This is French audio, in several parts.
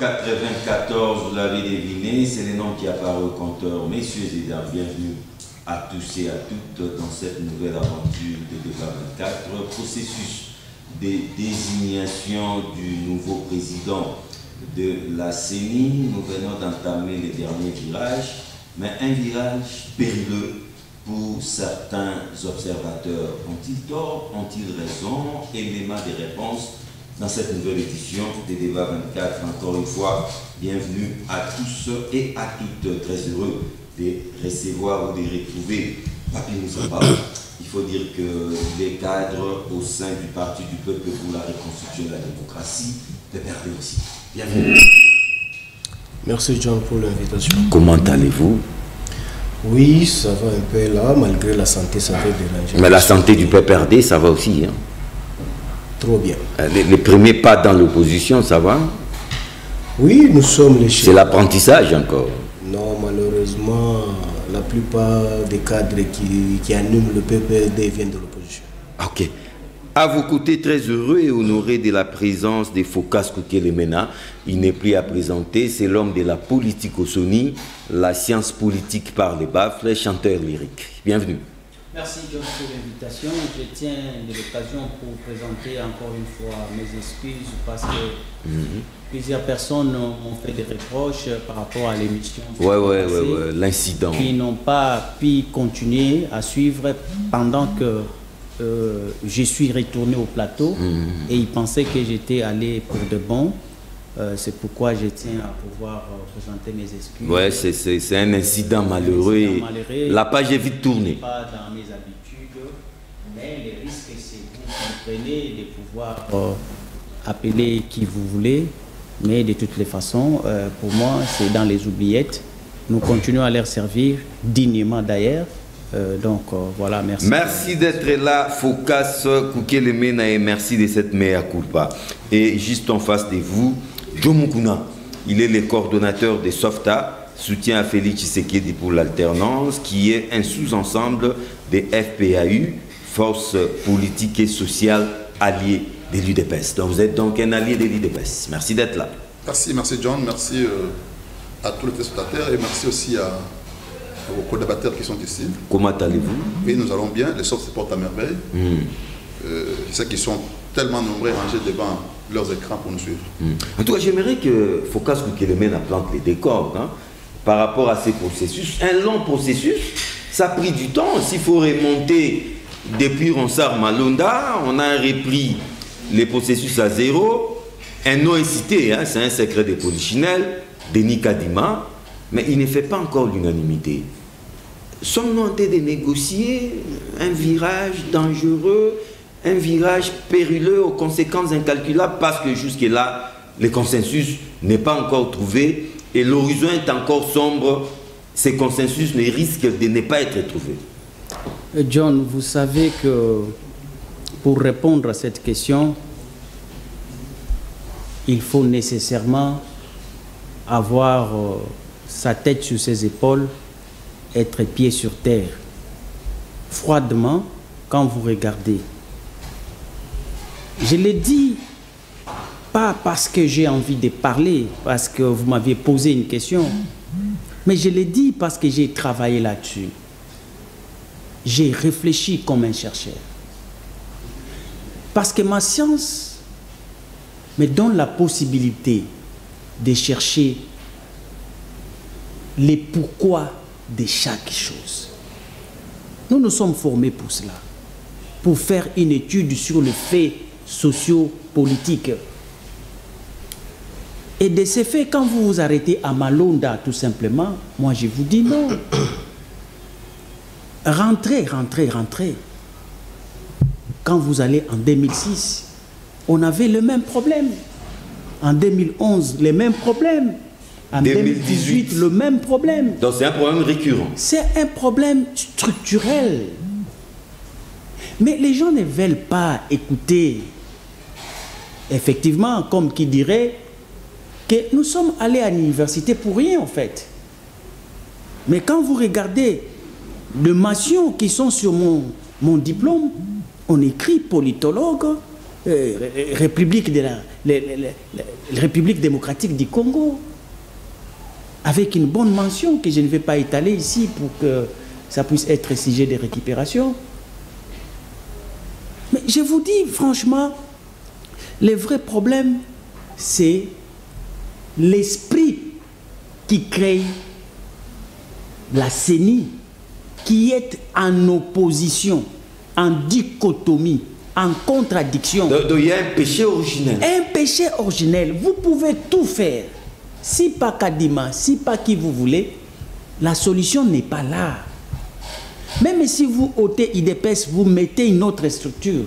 94, vous l'avez deviné, c'est les noms qui apparaissent au compteur. Messieurs et dames, bienvenue à tous et à toutes dans cette nouvelle aventure de débat 24, processus de désignation du nouveau président de la CENI. Nous venons d'entamer les derniers virages, mais un virage périlleux pour certains observateurs. Ont-ils tort? Ont-ils raison? Élément de réponse dans cette nouvelle édition des débats 24. Encore une fois, bienvenue à tous et à toutes. Très heureux de recevoir ou de retrouver Papi Moussamba. Il faut dire que les cadres au sein du Parti du Peuple pour la Reconstruction de la Démocratie, de PRD aussi. Bienvenue. Merci John pour l'invitation. Comment allez-vous? Oui, ça va un peu là, malgré la santé, ça fait déranger. Mais la santé du PPRD, ça va aussi. Hein? Trop bien. Les premiers pas dans l'opposition, ça va? Oui, nous sommes les chefs. C'est l'apprentissage encore. Non, malheureusement, la plupart des cadres qui animent le PPRD viennent de l'opposition. Ok. À vos côtés, très heureux et honoré de la présence de Phocas Koukelemena. Il n'est plus à présenter, c'est l'homme de la politique au Sony, la science politique par les baffles, chanteur lyrique. Bienvenue. Merci John pour l'invitation. Je tiens de l'occasion pour présenter encore une fois mes excuses parce que plusieurs personnes ont fait des reproches par rapport à l'émission. Ouais, l'incident. Qui n'ont pas pu continuer à suivre pendant que je suis retourné au plateau et ils pensaient que j'étais allé pour de bon. C'est pourquoi je tiens à pouvoir présenter mes excuses. Ouais, c'est un incident malheureux. La page est vite tournée. Pas dans mes habitudes, mais le risque, c'est que vous comprenez de pouvoir appeler qui vous voulez. Mais de toutes les façons, pour moi, c'est dans les oubliettes. Nous continuons à leur servir dignement d'ailleurs. Voilà, merci. Merci d'être là, Phocas Koukelemena, et merci de cette mea culpa. Et juste en face de vous, Joe Mukuna, il est le coordonnateur de SOFTA, soutien à Félix Tshisekedi pour l'alternance, qui est un sous-ensemble des FPAU, Force politique et sociale alliée de l'UDPS. Donc vous êtes donc un allié de l'UDPS. Merci d'être là. Merci John, merci à tous les téléspectateurs et merci aussi aux co-débatteurs qui sont ici. Comment allez-vous? Oui, nous allons bien, les sortes se portent à merveille. Je sais qu'ils sont tellement nombreux rangés devant leurs écrans pour nous suivre. En tout cas, j'aimerais que Phocas Koukelemena plante les décors par rapport à ces processus. Un long processus, ça a pris du temps. S'il faut remonter depuis Ronsard Malonda, on a repris les processus à zéro. Un nom est cité, c'est un secret de Polichinelle, Denis Kadima, mais il ne fait pas encore l'unanimité. Sommes-nous en train de négocier un virage dangereux, un virage périlleux aux conséquences incalculables parce que jusque-là, le consensus n'est pas encore trouvé et l'horizon est encore sombre. Ces consensus ne risquent de ne pas être trouvés. John, vous savez que pour répondre à cette question, il faut nécessairement avoir sa tête sur ses épaules, être pied sur terre. Froidement, quand vous regardez, je l'ai dit, pas parce que j'ai envie de parler, parce que vous m'aviez posé une question, mais je l'ai dit parce que j'ai travaillé là-dessus. J'ai réfléchi comme un chercheur. Parce que ma science me donne la possibilité de chercher les pourquoi de chaque chose. Nous nous sommes formés pour cela, pour faire une étude sur les faits socio-politiques. Et de ces faits, quand vous vous arrêtez à Malonda, tout simplement, moi je vous dis non. Rentrez. Quand vous allez en 2006, on avait le même problème. En 2011, les mêmes problèmes. En 2018, le même problème. Donc c'est un problème récurrent. C'est un problème structurel. Mais les gens ne veulent pas écouter. Effectivement, comme qui dirait que nous sommes allés à l'université pour rien en fait. Mais quand vous regardez les mentions qui sont sur mon diplôme, on écrit politologue, République République démocratique du Congo, avec une bonne mention que je ne vais pas étaler ici pour que ça puisse être sujet de récupération. Mais je vous dis franchement, le vrai problème, c'est l'esprit qui crée la CENI, qui est en opposition, en dichotomie, en contradiction. Donc il y a un péché originel. Un péché originel. Vous pouvez tout faire. Si pas Kadima, si pas qui vous voulez, la solution n'est pas là. Même si vous ôtez IDPS, vous mettez une autre structure.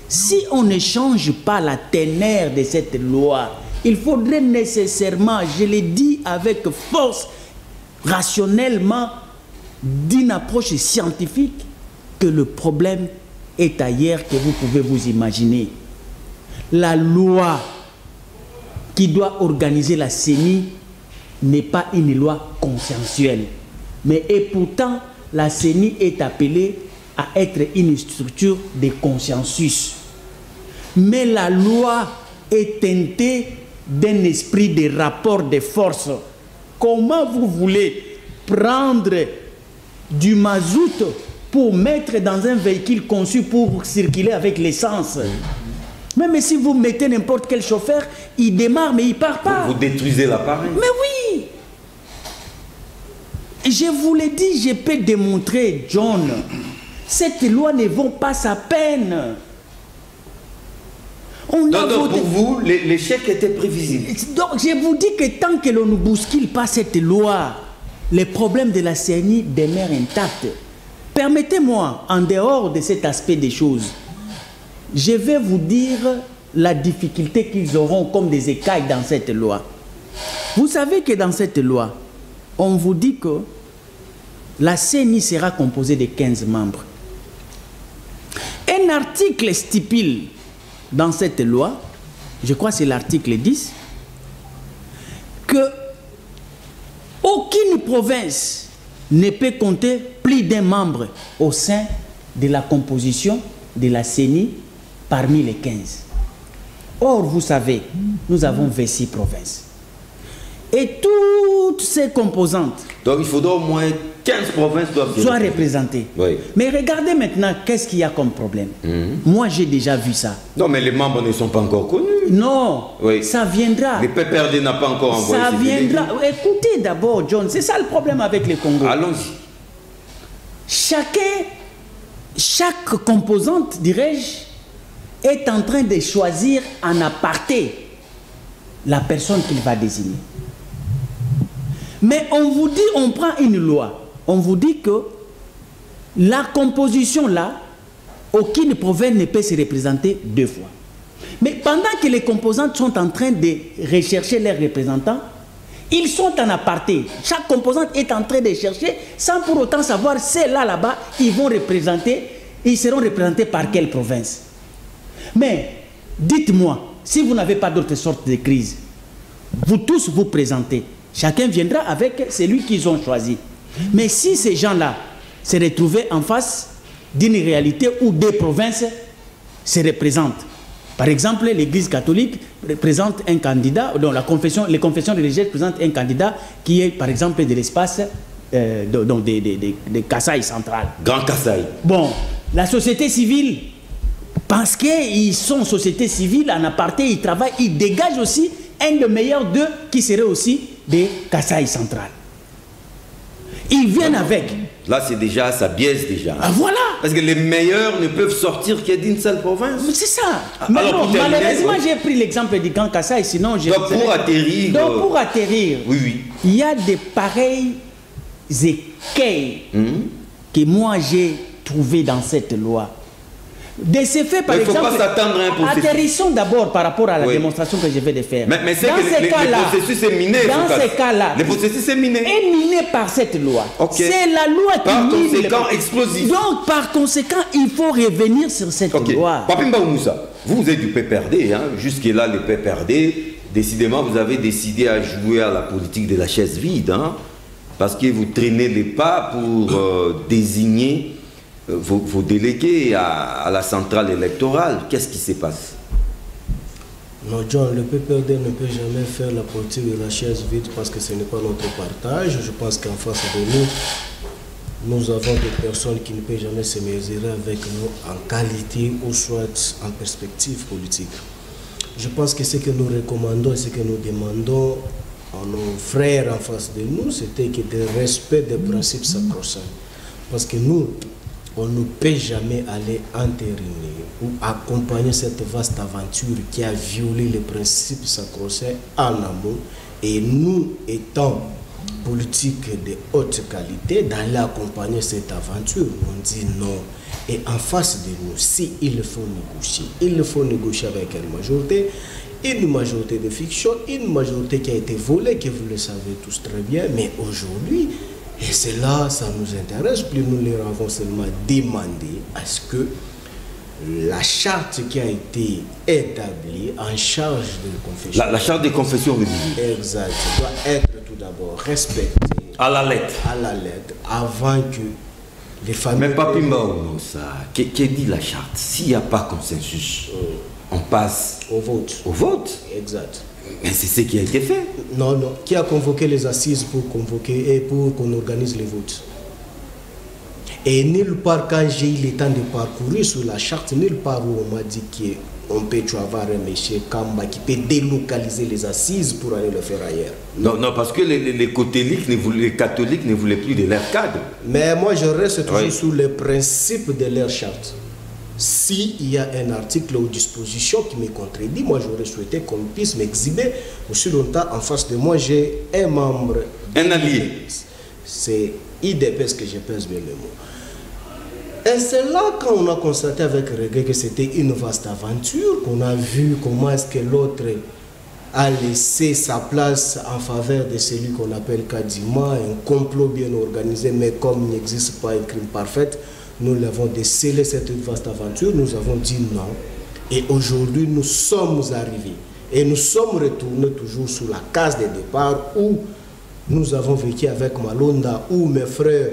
Si on ne change pas la teneur de cette loi, il faudrait nécessairement, je l'ai dit avec force, rationnellement, d'une approche scientifique, que le problème est ailleurs que vous pouvez vous imaginer. La loi qui doit organiser la CENI n'est pas une loi consensuelle. Mais et pourtant, la CENI est appelée à être une structure de consensus. Mais la loi est teintée d'un esprit de rapport de force. Comment vous voulez prendre du mazout pour mettre dans un véhicule conçu pour circuler avec l'essence? Même si vous mettez n'importe quel chauffeur, il démarre mais il ne part pas. Vous détruisez l'appareil. Mais oui! Je vous l'ai dit, je peux démontrer, John, cette loi ne vaut pas sa peine. Donc pour vous, l'échec était prévisible. Donc je vous dis que tant que l'on ne bouscule pas cette loi, les problèmes de la CENI demeurent intacts. Permettez-moi, en dehors de cet aspect des choses, je vais vous dire la difficulté qu'ils auront comme des écailles dans cette loi. Vous savez que dans cette loi, on vous dit que la CENI sera composée de 15 membres. Un article stipule dans cette loi, je crois que c'est l'article 10, que aucune province ne peut compter plus d'un membre au sein de la composition de la CENI parmi les 15. Or, vous savez, nous avons 26 provinces. Et toutes ces composantes... Donc il faudra au moins 15 provinces doivent soient représentées. Oui. Mais regardez maintenant, qu'est-ce qu'il y a comme problème? Moi, j'ai déjà vu ça. Non, mais les membres ne sont pas encore connus. Non, oui. Ça viendra. Le PPRD n'a pas encore envoyé. Ça viendra. Écoutez d'abord, John, c'est ça le problème avec les Congo. Allons-y. Chaque composante, dirais-je, est en train de choisir en aparté la personne qu'il va désigner. Mais on vous dit, on prend une loi, on vous dit que la composition là, aucune province ne peut se représenter deux fois. Mais pendant que les composantes sont en train de rechercher leurs représentants, ils sont en aparté. Chaque composante est en train de chercher sans pour autant savoir celles-là là-bas, ils seront représentés par quelle province. Mais dites-moi, si vous n'avez pas d'autre sorte de crise, vous tous vous présentez. Chacun viendra avec celui qu'ils ont choisi. Mais si ces gens-là se retrouvaient en face d'une réalité où des provinces se représentent, par exemple, l'Église catholique présente un candidat, dont les confessions religieuses présentent un candidat qui est, par exemple, de l'espace de Kasaï central. Grand Kasaï. Bon, la société civile, parce qu'ils sont société civile en aparté, ils travaillent, ils dégagent aussi un des meilleurs d'eux qui serait aussi de Kasaï central. Ils viennent avec. Là, c'est déjà, ça biaise déjà. Ah, voilà. Parce que les meilleurs ne peuvent sortir que d'une seule province. C'est ça. Mais alors, non, malheureusement, j'ai pris l'exemple du Grand Kasaï, sinon j'ai... Donc pour atterrir... Donc pour atterrir, oui. Il y a des pareils écueils que moi j'ai trouvés dans cette loi. De ce fait, par exemple, il ne faut pas s'attendre à un processus. Atterrissons d'abord par rapport à la démonstration que je vais de faire. Mais c'est que le processus est miné. Dans ces cas-là, le processus est miné. Est miné par cette loi. Okay. C'est la loi qui mine. Par conséquent, explosif. Donc, par conséquent, il faut revenir sur cette loi. Papimba Moussa, vous êtes du PPRD. Hein? Jusque-là, le PPRD, décidément, vous avez décidé à jouer à la politique de la chaise vide. Hein? Parce que vous traînez les pas pour désigner vos délégués à la centrale électorale. Qu'est-ce qui se passe? Non, John, le PPRD ne peut jamais faire la politique de la chaise vide parce que ce n'est pas notre partage. Je pense qu'en face de nous, nous avons des personnes qui ne peuvent jamais se mesurer avec nous en qualité ou soit en perspective politique. Je pense que ce que nous recommandons et ce que nous demandons à nos frères en face de nous, c'était que le respect des principes sacro-saints. Parce que nous, on ne peut jamais aller entériner ou accompagner cette vaste aventure qui a violé les principes sacro-saints en amont. Et nous, étant politiques de haute qualité, d'aller accompagner cette aventure, on dit non. Et en face de nous, si il faut négocier avec une majorité de fiction, une majorité qui a été volée, que vous le savez tous très bien, mais aujourd'hui, et c'est là, ça nous intéresse, plus nous leur avons seulement demandé à ce que la charte qui a été établie en charge de confession. La charte des confessions religieuses. Exact. Doit être tout d'abord respectée. À la lettre. À la lettre, avant que les familles. Mais pas plus mal, ça. Qu'est dit la charte? S'il n'y a pas consensus, on passe au vote. Au vote. Exact. Mais c'est ce qui a été fait. Non, non. Qui a convoqué les assises pour convoquer et pour qu'on organise les votes? Et nulle part, quand j'ai eu le temps de parcourir sur la charte, nulle part où on m'a dit qu'on peut avoir un monsieur Kamba qui peut délocaliser les assises pour aller le faire ailleurs. Non, non, parce que les catholiques ne voulaient plus de leur cadre. Mais moi, je reste toujours sur le principe de leur charte. S'il y a un article ou disposition qui me contredit, moi j'aurais souhaité qu'on puisse m'exhiber. Aussi longtemps, en face de moi, j'ai un membre. Un allié. C'est IDPS que je pèse bien le mot. Et c'est là quand on a constaté avec regret que c'était une vaste aventure, qu'on a vu comment est-ce que l'autre a laissé sa place en faveur de celui qu'on appelle Kadima, un complot bien organisé, mais comme il n'existe pas un crime parfait, nous l'avons décelé cette vaste aventure, nous avons dit non. Et aujourd'hui, nous sommes arrivés. Et nous sommes retournés toujours sur la case de départ où nous avons vécu avec Malonda, où mes frères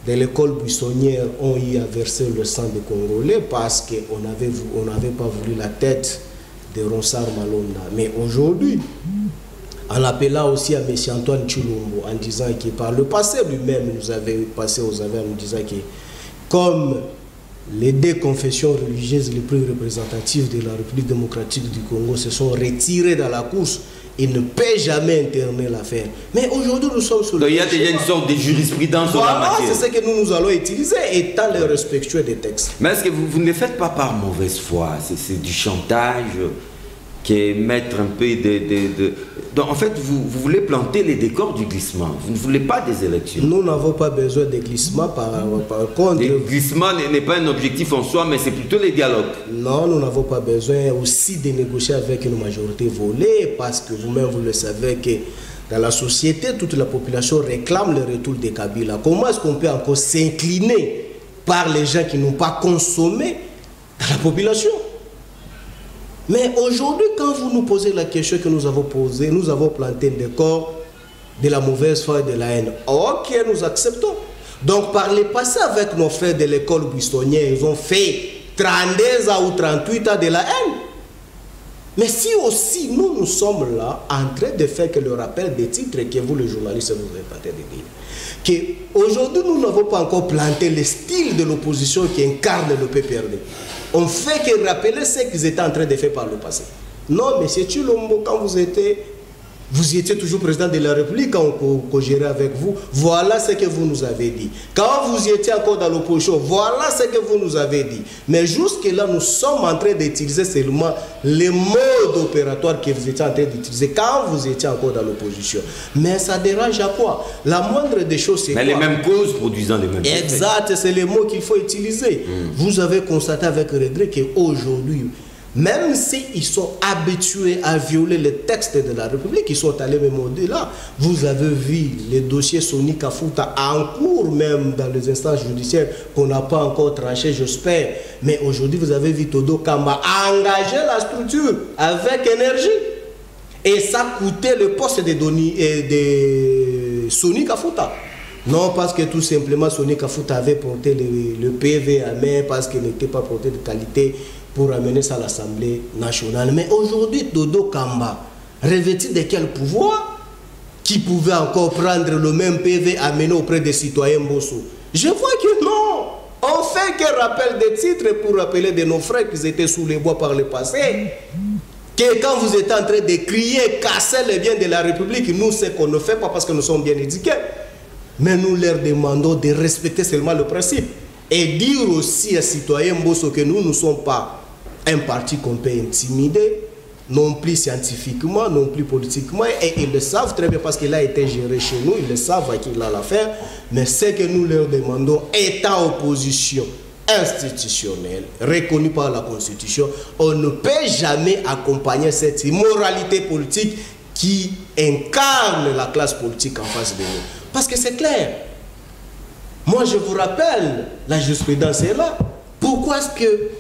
de l'école buissonnière ont eu à verser le sang des Congolais parce qu'on n'avait pas voulu la tête de Ronsard Malonda. Mais aujourd'hui, en appelant aussi à M. Antoine Chilombo, en disant que par le passé lui-même nous avait passé aux affaires, nous disant que comme les deux confessions religieuses les plus représentatives de la République démocratique du Congo se sont retirées dans la course, il ne peut jamais interner l'affaire. Mais aujourd'hui, nous sommes sur le... Il y a déjà une sorte de jurisprudence sur la matière. C'est ce que nous allons utiliser, étant les respectueux des textes. Mais est-ce que vous ne le faites pas par mauvaise foi? C'est du chantage qui est mettre un peu Donc, en fait, vous voulez planter les décors du glissement. Vous ne voulez pas des élections. Nous n'avons pas besoin de glissement. Par contre... Le glissement n'est pas un objectif en soi, mais c'est plutôt les dialogues. Non, nous n'avons pas besoin aussi de négocier avec une majorité volée, parce que vous-même, vous le savez que dans la société, toute la population réclame le retour des Kabila. Comment est-ce qu'on peut encore s'incliner par les gens qui n'ont pas consommé dans la population? Mais aujourd'hui, quand vous nous posez la question que nous avons posée, nous avons planté le décor de la mauvaise foi et de la haine. Ok, nous acceptons. Donc, par le passé, avec nos frères de l'école buissonnière, ils ont fait 32 ans ou 38 ans de la haine. Mais si aussi nous sommes là en train de faire que le rappel des titres que vous, les journalistes, vous êtes en train de dire, qu'aujourd'hui, nous n'avons pas encore planté le style de l'opposition qui incarne le PPRD. On fait que rappeler ce qu'ils étaient en train de faire par le passé. Non, mais c'est Chilombo, quand vous étiez toujours président de la République, quand on gérait avec vous, voilà ce que vous nous avez dit. Quand vous étiez encore dans l'opposition, voilà ce que vous nous avez dit. Mais jusque-là, nous sommes en train d'utiliser seulement les modes opératoires que vous étiez en train d'utiliser quand vous étiez encore dans l'opposition. Mais ça dérange à quoi? La moindre des choses, c'est quoi? Mais les mêmes causes produisant les mêmes effets. Exact, c'est les mots qu'il faut utiliser. Vous avez constaté avec regret qu'aujourd'hui, même s'ils sont habitués à violer les textes de la République, ils sont allés même au-delà. Vous avez vu les dossiers Sony Kafuta en cours, même dans les instances judiciaires, qu'on n'a pas encore tranché, j'espère. Mais aujourd'hui, vous avez vu Todo Kamba engager la structure avec énergie. Et ça coûtait le poste de Sony Kafuta. Non, parce que tout simplement, Sony Kafuta avait porté le PV à main, parce qu'il n'était pas porté de qualité. pour amener ça à l'Assemblée nationale. Mais aujourd'hui, Dodo Kamba, revêtu de quel pouvoir qui pouvait encore prendre le même PV amené auprès des citoyens Bosso? Je vois que non. On fait qu'un rappel des titres pour rappeler de nos frères qui étaient sous les bois par le passé. Que quand vous êtes en train de crier, casser les biens de la République, nous, ce qu'on ne fait pas parce que nous sommes bien éduqués. Mais nous leur demandons de respecter seulement le principe. Et dire aussi aux citoyens Bosso que nous ne sommes pas un parti qu'on peut intimider, non plus scientifiquement, non plus politiquement, et ils le savent très bien parce qu'il a été géré chez nous, ils le savent à qui il a l'affaire, mais ce que nous leur demandons, étant opposition institutionnelle, reconnue par la Constitution, on ne peut jamais accompagner cette immoralité politique qui incarne la classe politique en face de nous. Parce que c'est clair. Moi, je vous rappelle, la jurisprudence est là. Pourquoi est-ce que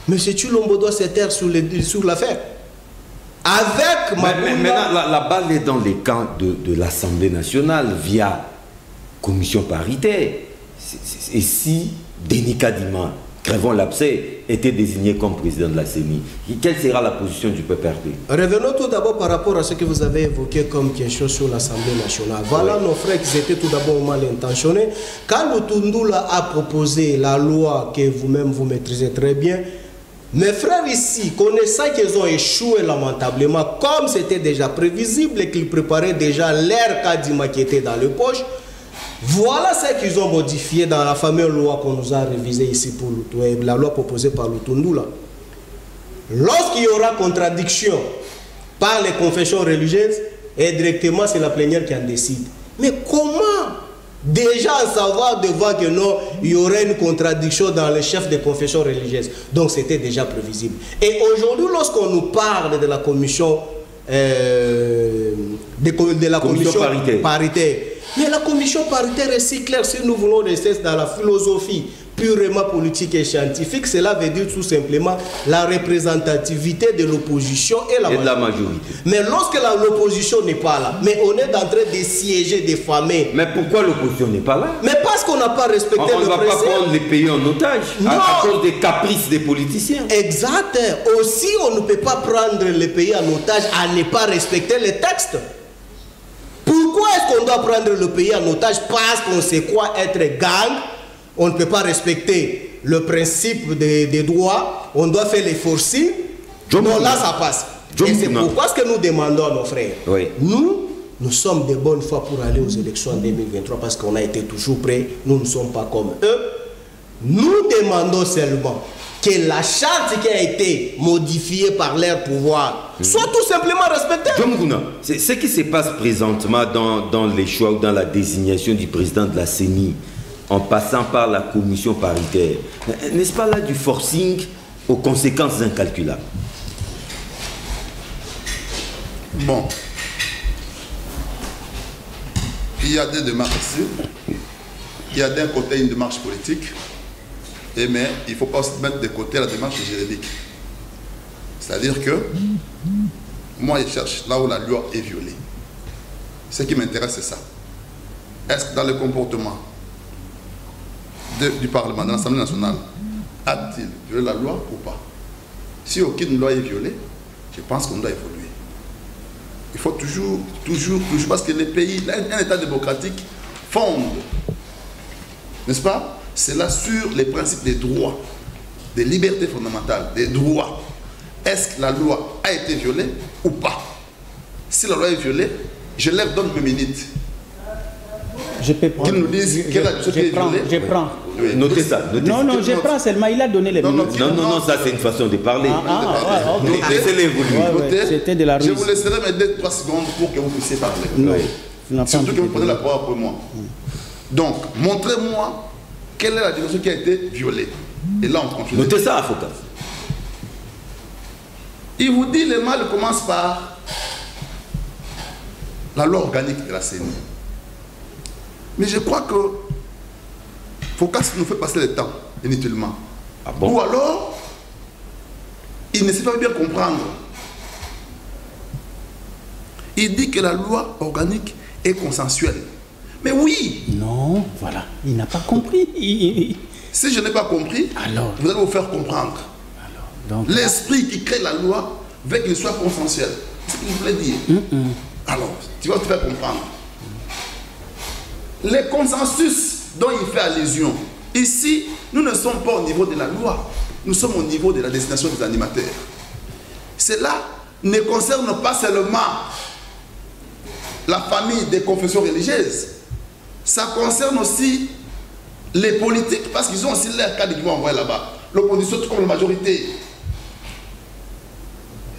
M. Tshilombo doit se taire sur l'affaire? Avec maintenant, la balle est dans les camps de l'Assemblée nationale via commission paritaire. Et si Denis Kadima, crevons l'abcès, était désigné comme président de la CENI, quelle sera la position du PPRD? Revenons tout d'abord par rapport à ce que vous avez évoqué comme question sur l'Assemblée nationale. Voilà nos frères qui étaient tout d'abord mal intentionnés. Quand Lutundula a proposé la loi que vous-même vous maîtrisez très bien, mes frères ici, connaissant qu'ils ont échoué lamentablement, comme c'était déjà prévisible et qu'ils préparaient déjà l'air Kadima qui était dans le poche, voilà ce qu'ils ont modifié dans la fameuse loi qu'on nous a révisée ici pour la loi proposée par Lutundula. Lorsqu'il y aura contradiction par les confessions religieuses, et directement c'est la plénière qui en décide. Mais comment déjà savoir devant que non, il y aurait une contradiction dans les chefs des confessions religieuses? Donc c'était déjà prévisible. Et aujourd'hui, lorsqu'on nous parle de la commission, paritaire, mais la commission paritaire est si claire. Si nous voulons rester dans la philosophie purement politique et scientifique, cela veut dire tout simplement la représentativité de l'opposition et la majorité. Mais lorsque l'opposition n'est pas là, mais on est en train de siéger, de famer. Mais pourquoi l'opposition n'est pas là? Mais parce qu'on n'a pas respecté le principe. On ne va pas prendre les pays en otage à cause des caprices des politiciens. Exact. Aussi, on ne peut pas prendre les pays en otage à ne pas respecter les textes. Pourquoi est-ce qu'on doit prendre le pays en otage? Parce qu'on sait quoi être gang. On ne peut pas respecter le principe des droits. On doit faire les forcing. Non, là, ça passe. Et c'est pourquoi ce que nous demandons à nos frères. Oui. Nous sommes de bonne foi pour aller aux élections en 2023 parce qu'on a été toujours prêts. Nous ne sommes pas comme eux. Nous demandons seulement que la charte qui a été modifiée par leur pouvoir soit tout simplement respectée. C'est ce qui se passe présentement dans les choix ou dans la désignation du président de la CENI, en passant par la commission paritaire. N'est-ce pas là du forcing aux conséquences incalculables? Bon. Il y a des démarches ici. Il y a d'un côté une démarche politique. Mais il ne faut pas se mettre de côté la démarche juridique. C'est-à-dire que moi, je cherche là où la loi est violée. Ce qui m'intéresse, c'est ça. Est-ce que dans le comportement du Parlement, de l'Assemblée nationale, a-t-il violé la loi ou pas? Si aucune loi est violée, je pense qu'on doit évoluer. Il faut toujours, parce que les pays, un État démocratique fonde, n'est-ce pas? C'est là sur les principes des droits, des libertés fondamentales, des droits. Est-ce que la loi a été violée ou pas? Si la loi est violée, je leur donne 2 minutes. Je peux prendre. Qu'ils nous disent quelle a été violée. Je prends. Oui. Notez ça. Non, je prends seulement. Il a donné les minutes. Non, ça c'est une façon de parler. Laissez-les évoluer. C'était de la ruse. Je vous laisserai mes 2-3 secondes pour que vous puissiez parler. Oui. Surtout que vous prenez la parole pour moi. Donc, montrez-moi quelle est la dimension qui a été violée. Et là, on continue. Notez ça, Foucault. Il vous dit le mal commence par la loi organique de la CENI. Mais je crois que Foucault nous fait passer le temps inutilement. Ah bon? Ou alors, il ne sait pas bien comprendre. Il dit que la loi organique est consensuelle. Mais oui! Non, voilà, il n'a pas compris. Si je n'ai pas compris, alors, vous allez vous faire comprendre. L'esprit qui crée la loi veut qu'il soit consensuel. C'est ce qu'il voulait dire. Alors, tu vas te faire comprendre. Les consensus dont il fait allusion, ici, nous ne sommes pas au niveau de la loi, nous sommes au niveau de la destination des animateurs. Cela ne concerne pas seulement la famille des confessions religieuses, ça concerne aussi les politiques, parce qu'ils ont aussi leur cas qui vont envoyer là-bas. L'opposition tout comme la majorité.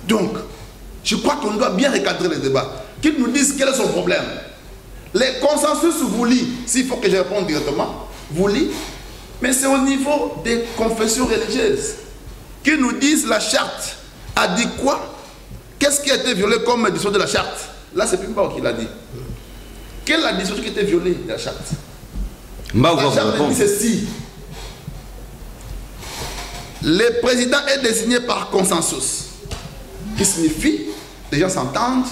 Donc, je crois qu'on doit bien recadrer le débat. Qu'ils nous disent quel est son problème. Les consensus voulus, s'il faut que je réponde directement, voulus, mais c'est au niveau des confessions religieuses. Qu'ils nous disent la charte a dit quoi? Qu'est-ce qui a été violé comme disposition de la charte? Là, c'est Pimba qui l'a dit. Quelle est la disposition qui a été violée de la charte? La charte dit ceci. Le président est désigné par consensus. Qui signifie, les gens s'entendent,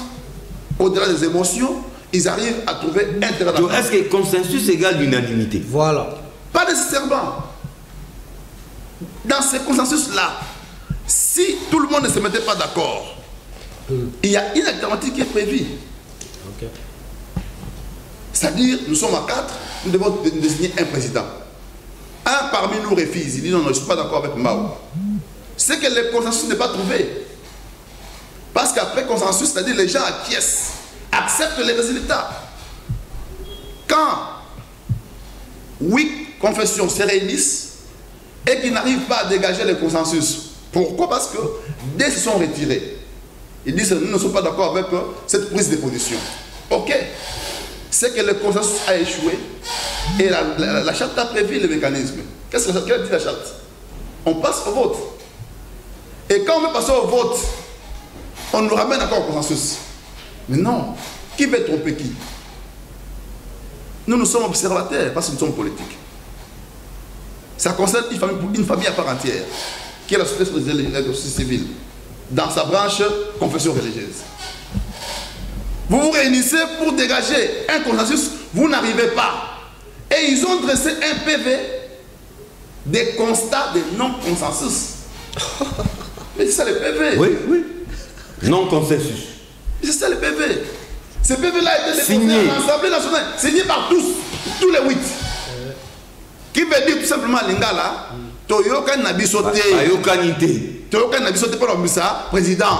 au-delà des émotions, ils arrivent à trouver un terrain d'entente. Est-ce que consensus égale l'unanimité? Voilà. Pas nécessairement. Dans ces consensus-là, si tout le monde ne se mettait pas d'accord, il y a une alternative qui est prévue. Okay. C'est-à-dire, nous sommes à 4, nous devons désigner un président. Un parmi nous refuse, il dit non, non, je ne suis pas d'accord avec Mao. C'est que le consensus n'est pas trouvé. Parce qu'après consensus, c'est-à-dire les gens acquiescent, acceptent les résultats. Quand 8 confessions se réunissent et qu'ils n'arrivent pas à dégager le consensus, pourquoi? Parce que dès qu'ils se sont retirés, ils disent nous ne sommes pas d'accord avec cette prise de position. Ok, c'est que le consensus a échoué et la charte a prévu le mécanisme. Qu'est-ce que dit la charte? On passe au vote. Et quand on veut passer au vote, on nous ramène encore au consensus. Mais non, qui veut tromper qui? Nous sommes observateurs parce que nous sommes politiques. Ça concerne une famille à part entière, qui est la société civile, dans sa branche confession religieuse. Vous vous réunissez pour dégager un consensus, vous n'arrivez pas. Et ils ont dressé un PV des constats de non-consensus. Mais c'est ça le PV. Oui, oui. Non-consensus. C'est ça le PV. Ce PV-là a été déposé à l'Assemblée nationale, signé par tous les 8. Qui veut dire tout simplement Lingala, Toyoka Nabisote. Toyoka Nabisote pour le président.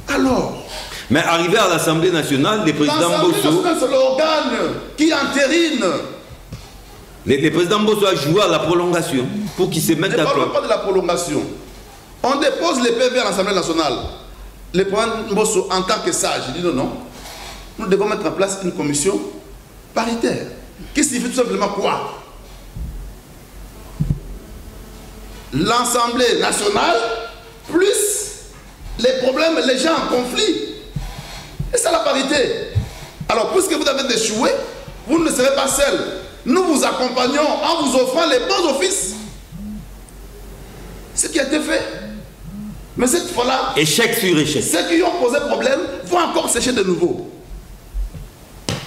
Alors. Mais arrivé à l'Assemblée nationale, le président Bosso. C'est l'organe qui entérine. Le président Bosso a joué à la prolongation pour qu'il se mette d'accord. Ne parlons pas de la prolongation. On dépose les PV à l'Assemblée nationale. Le président Bosso, en tant que sage, il dit non, non. Nous devons mettre en place une commission paritaire. Qui signifie tout simplement quoi? L'Assemblée nationale plus les problèmes, les gens en conflit. Et c'est la parité. Alors, puisque vous avez échoué, vous ne serez pas seul. Nous vous accompagnons en vous offrant les bons offices. Ce qui a été fait. Mais cette fois-là, échec sur échec. Ceux qui ont posé problème vont encore sécher de nouveau.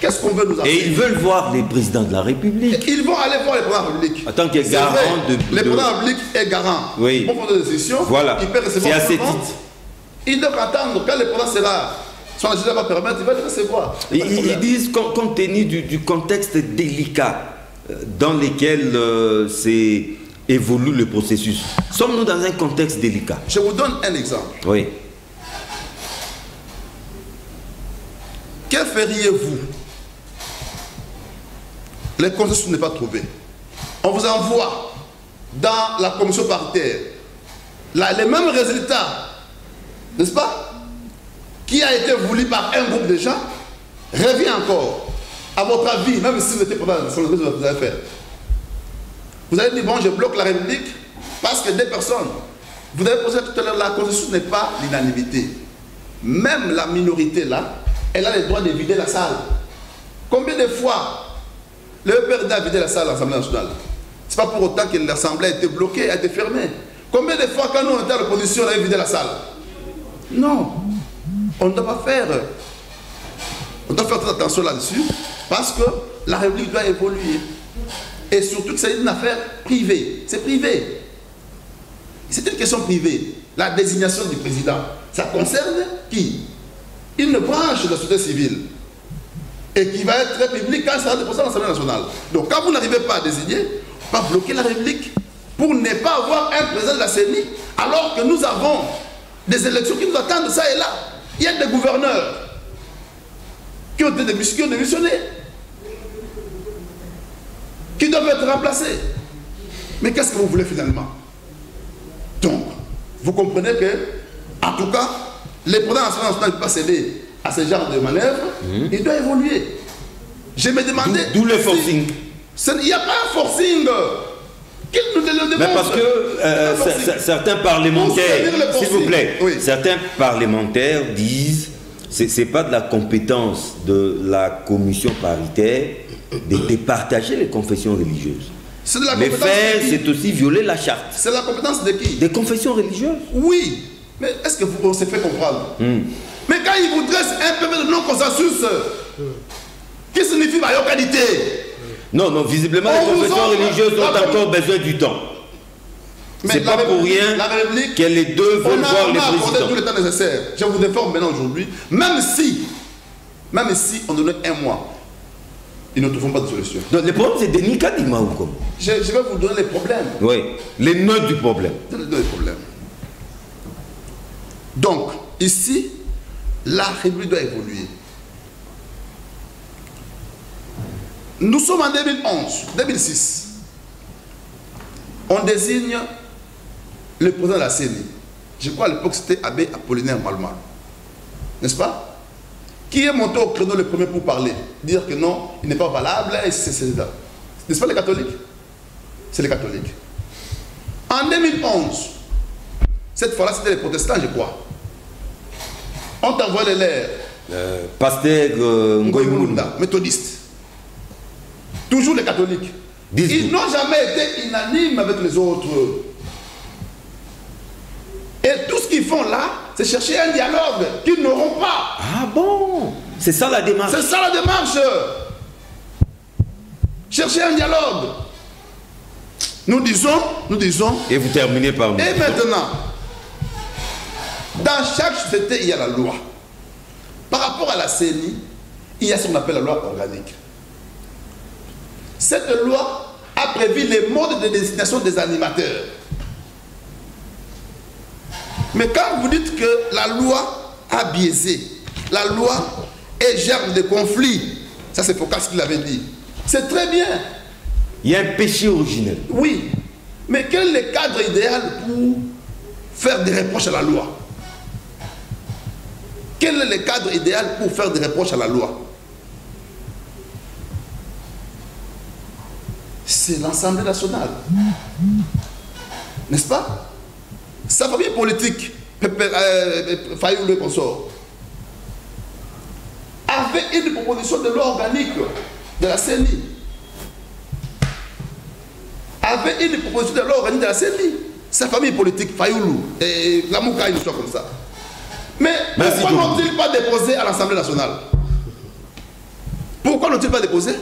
Qu'est-ce qu'on veut nous appeler? Et ils veulent voir les présidents de la République. Ils vont aller voir les présidents de la République. En tant que garant de... Le président de la République est garant. Oui. Bon fond de décision. Voilà. Il peut recevoir. C'est à ce titre. Il doit attendre quand le président sera. Son agenda va permettre, il va le recevoir. Ils disent compte tenu du contexte délicat dans lequel évolue le processus. Sommes-nous dans un contexte délicat? Je vous donne un exemple. Oui. Que feriez-vous? Le consensus n'est pas trouvé. On vous envoie dans la commission paritaire les mêmes résultats, n'est-ce pas? Qui a été voulu par un groupe de gens, revient encore. À votre avis, même si vous étiez pendant la vous allez faire. Vous allez dire, bon, je bloque la République parce que des personnes. Vous avez posé tout à l'heure, la consensus n'est pas l'unanimité. Même la minorité là, elle a le droit de vider la salle. Combien de fois le PRD a vidé la salle à l'Assemblée nationale? Ce n'est pas pour autant que l'Assemblée a été bloquée, a été fermée. Combien de fois quand nous on était à l'opposition, on a vidé la salle? Non. On ne doit pas faire. On doit faire très attention là-dessus parce que la République doit évoluer. Et surtout que c'est une affaire privée. C'est privé. C'est une question privée. La désignation du président, ça concerne qui? Une branche de la société civile. Et qui va être très publique quand ça sera déposé à l'Assemblée nationale. Donc quand vous n'arrivez pas à désigner, on va bloquer la République pour ne pas avoir un président de la CENI, alors que nous avons des élections qui nous attendent ça et là. Il y a des gouverneurs qui ont démissionné, qui doivent être remplacés. Mais qu'est-ce que vous voulez finalement? Donc, vous comprenez que, en tout cas, le président de l'Assemblée nationale ne peut pas céder à ce genre de manœuvre, il doit évoluer. Je me demandais... D'où le forcing. Il n'y a pas un forcing. Qu'il nous le démontre. Mais parce que certains parlementaires, s'il vous plaît, oui. Certains parlementaires disent que ce n'est pas de la compétence de la commission paritaire de départager les confessions religieuses. Les faire, c'est aussi violer la charte. C'est la compétence de qui? Des confessions religieuses. Oui, mais est-ce que vous s'est fait comprendre? Mais quand ils vous dressent un peu de non-consensus, qui signifie ma qualité? Non, non, visiblement, les confessions religieuses ont encore besoin du temps. C'est pas pour rien que les deux veulent voir les présidents. On a tout le temps nécessaire. Je vous déforme maintenant aujourd'hui. Même si on donnait un mois, ils ne trouvent pas de solution. Donc le problème, c'est Denis Kadima ou comment? Je vais vous donner les problèmes. Oui, les nœuds du problème. Les problèmes. Donc, ici, la République doit évoluer. Nous sommes en 2006. On désigne le président de la CENI. Je crois à l'époque c'était Abbé Apollinaire Malmal. N'est-ce pas? Qui est monté au créneau le premier pour parler? Dire que non, il n'est pas valable, n'est-ce pas les catholiques? C'est les catholiques. En 2011, cette fois-là c'était les protestants, je crois. On t'envoie les lettres. Pasteur Ngoïmounda, méthodiste. Toujours les catholiques. Ils n'ont jamais été unanimes avec les autres. Et tout ce qu'ils font là, c'est chercher un dialogue qu'ils n'auront pas. Ah bon? C'est ça la démarche? C'est ça la démarche. Chercher un dialogue. Nous disons... Et vous terminez par nous. Et maintenant, dans chaque société, il y a la loi. Par rapport à la CENI, il y a ce qu'on appelle la loi organique. Cette loi a prévu les modes de désignation des animateurs. Mais quand vous dites que la loi a biaisé, la loi est germe de conflit, ça c'est Foucault qui l'avait dit, c'est très bien. Il y a un péché originel. Oui, mais quel est le cadre idéal pour faire des reproches à la loi? Quel est le cadre idéal pour faire des reproches à la loi? C'est l'Assemblée nationale. N'est-ce pas? Sa famille politique, Fayoulou le consort, avait une proposition de loi organique de la CENI. Avait une proposition de loi organique de la CENI. Sa famille politique, Fayoulou, et la Mouka, une histoire comme ça. Mais pourquoi n'ont-ils pas déposé à l'Assemblée nationale? Pourquoi n'ont-ils pas déposé?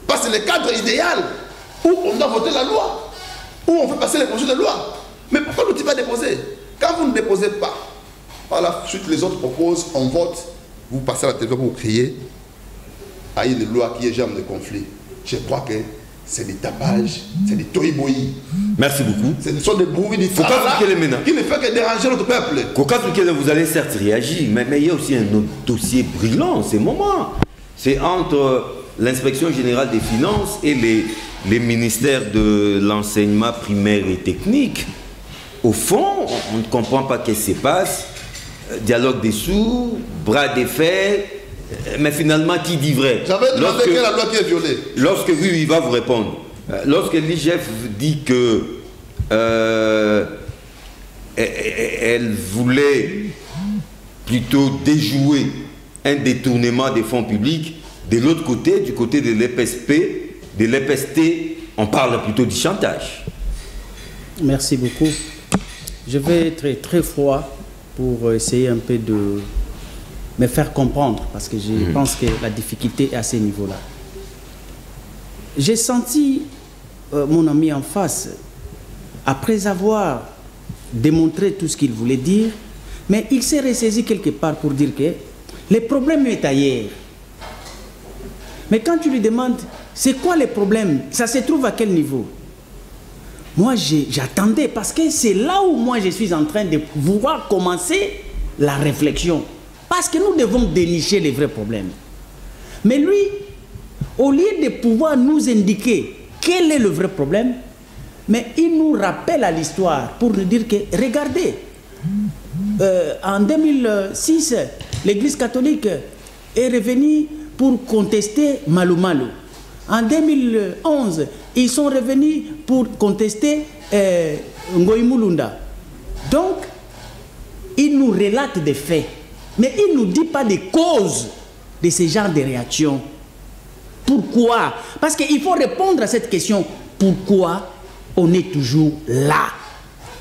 Parce que c'est le cadre idéal où on doit voter la loi, où on fait passer les projets de loi. Mais pourquoi n'ont-ils pas déposé? Quand vous ne déposez pas, par la suite les autres proposent, on vote, vous passez à la télévision pour crier à une loi qui est germe de conflit. Je crois que c'est des tapages, c'est des toïboïs. Merci beaucoup. Ce sont des bruits qui ne fait que déranger notre peuple. Vous allez certes réagir, mais il y a aussi un autre dossier brillant en ce moment. C'est entre l'inspection générale des finances et les ministères de l'enseignement primaire et technique. Au fond, on ne comprend pas ce qui se passe. Dialogue des sourds, bras de fer, mais finalement, qui dit vrai? J'avais demandé quelle est la loi qui est violée. Lorsque, oui, il va vous répondre. Lorsque l'IGF dit que elle voulait plutôt déjouer un détournement des fonds publics, de l'autre côté, du côté de l'EPSP, de l'EPST, on parle plutôt du chantage. Merci beaucoup. Je vais être très froid pour essayer un peu de me faire comprendre, parce que je pense que la difficulté est à ce niveau-là. J'ai senti mon ami en face, après avoir démontré tout ce qu'il voulait dire, mais il s'est ressaisi quelque part pour dire que les problèmes sont ailleurs. Mais quand tu lui demandes, c'est quoi les problèmes? Ça se trouve à quel niveau? Moi, j'attendais parce que c'est là où moi je suis en train de vouloir commencer la réflexion. Parce que nous devons dénicher les vrais problèmes. Mais lui, au lieu de pouvoir nous indiquer quel est le vrai problème, mais il nous rappelle à l'histoire pour nous dire que, regardez, en 2006, l'Église catholique est revenue pour contester Malou Malou. En 2011, ils sont revenus pour contester Ngoï Mulunda. Donc, il nous relate des faits, mais il ne nous dit pas des causes de ce genre de réaction. Pourquoi? Parce qu'il faut répondre à cette question. Pourquoi on est toujours là?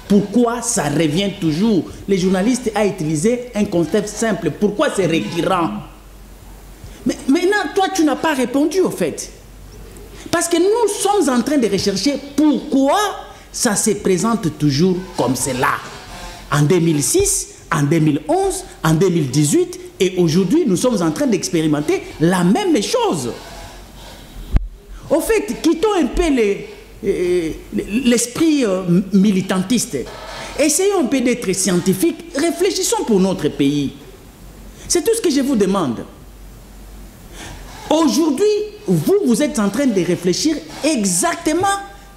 Pourquoi ça revient toujours? Les journalistes ont utilisé un concept simple. Pourquoi c'est récurrent? Mais maintenant, toi, tu n'as pas répondu au fait. Parce que nous sommes en train de rechercher pourquoi ça se présente toujours comme cela. En 2006, en 2011, en 2018, et aujourd'hui, nous sommes en train d'expérimenter la même chose. Au fait, quittons un peu l'esprit militantiste. Essayons un peu d'être scientifiques. Réfléchissons pour notre pays. C'est tout ce que je vous demande. Aujourd'hui, vous êtes en train de réfléchir exactement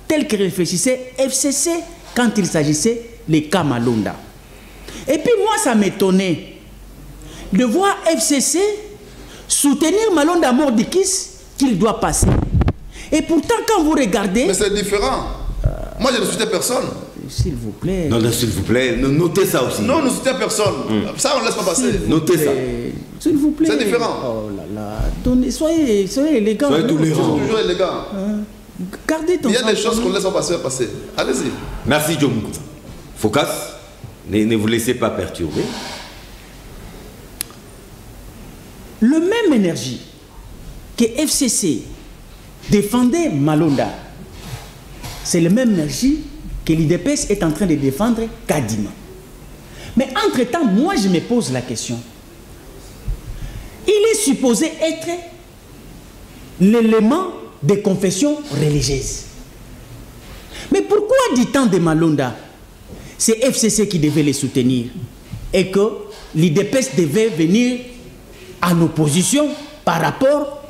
tel que réfléchissait FCC quand il s'agissait des cas Malunda. Et puis moi, ça m'étonnait de voir FCC soutenir Malonda Mordikis qu'il doit passer. Et pourtant, quand vous regardez... Mais c'est différent. Moi, je ne soutiens personne. S'il vous plaît. Non, s'il vous plaît, notez ça aussi. Non, nous ne soutenons personne. Ça, on ne laisse pas passer. Notez ça. S'il vous plaît. C'est différent. Oh là là. Soyez élégants. Soyez tolérants. Toujours élégant. Gardez ton... Il y a des choses qu'on ne laisse pas passer. Allez-y. Merci, John Moukouna. Focus, ne vous laissez pas perturber. Le même énergie que FCC défendait Malonda, c'est la même énergie que l'IDPS est en train de défendre Kadima. Mais entre-temps, moi je me pose la question. Il est supposé être l'élément des confessions religieuses. Mais pourquoi dit-on de Malonda? C'est FCC qui devait les soutenir et que l'IDPS devait venir en opposition par rapport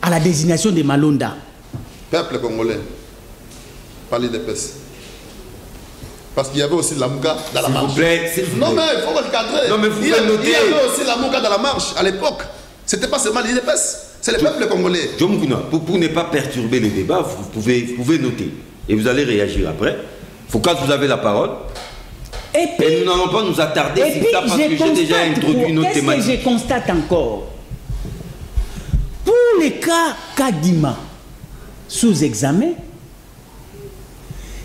à la désignation de Malonda. Peuple congolais, pas l'IDPS. Parce qu'il y avait aussi la Mouka dans la marche. Non mais il faut recadrer. Non mais vous pouvez noter. Il y avait aussi la Mouka dans la marche à l'époque. C'était pas seulement l'IDPS, c'est le peuple congolais. John Moukouna, pour ne pas perturber le débat, vous pouvez noter. Et vous allez réagir après. Focus, vous avez la parole. Et nous n'allons pas nous attarder sur ça parce que j'ai déjà introduit une autre thématique. Qu'est-ce que je constate encore? Pour les cas Kadima sous examen,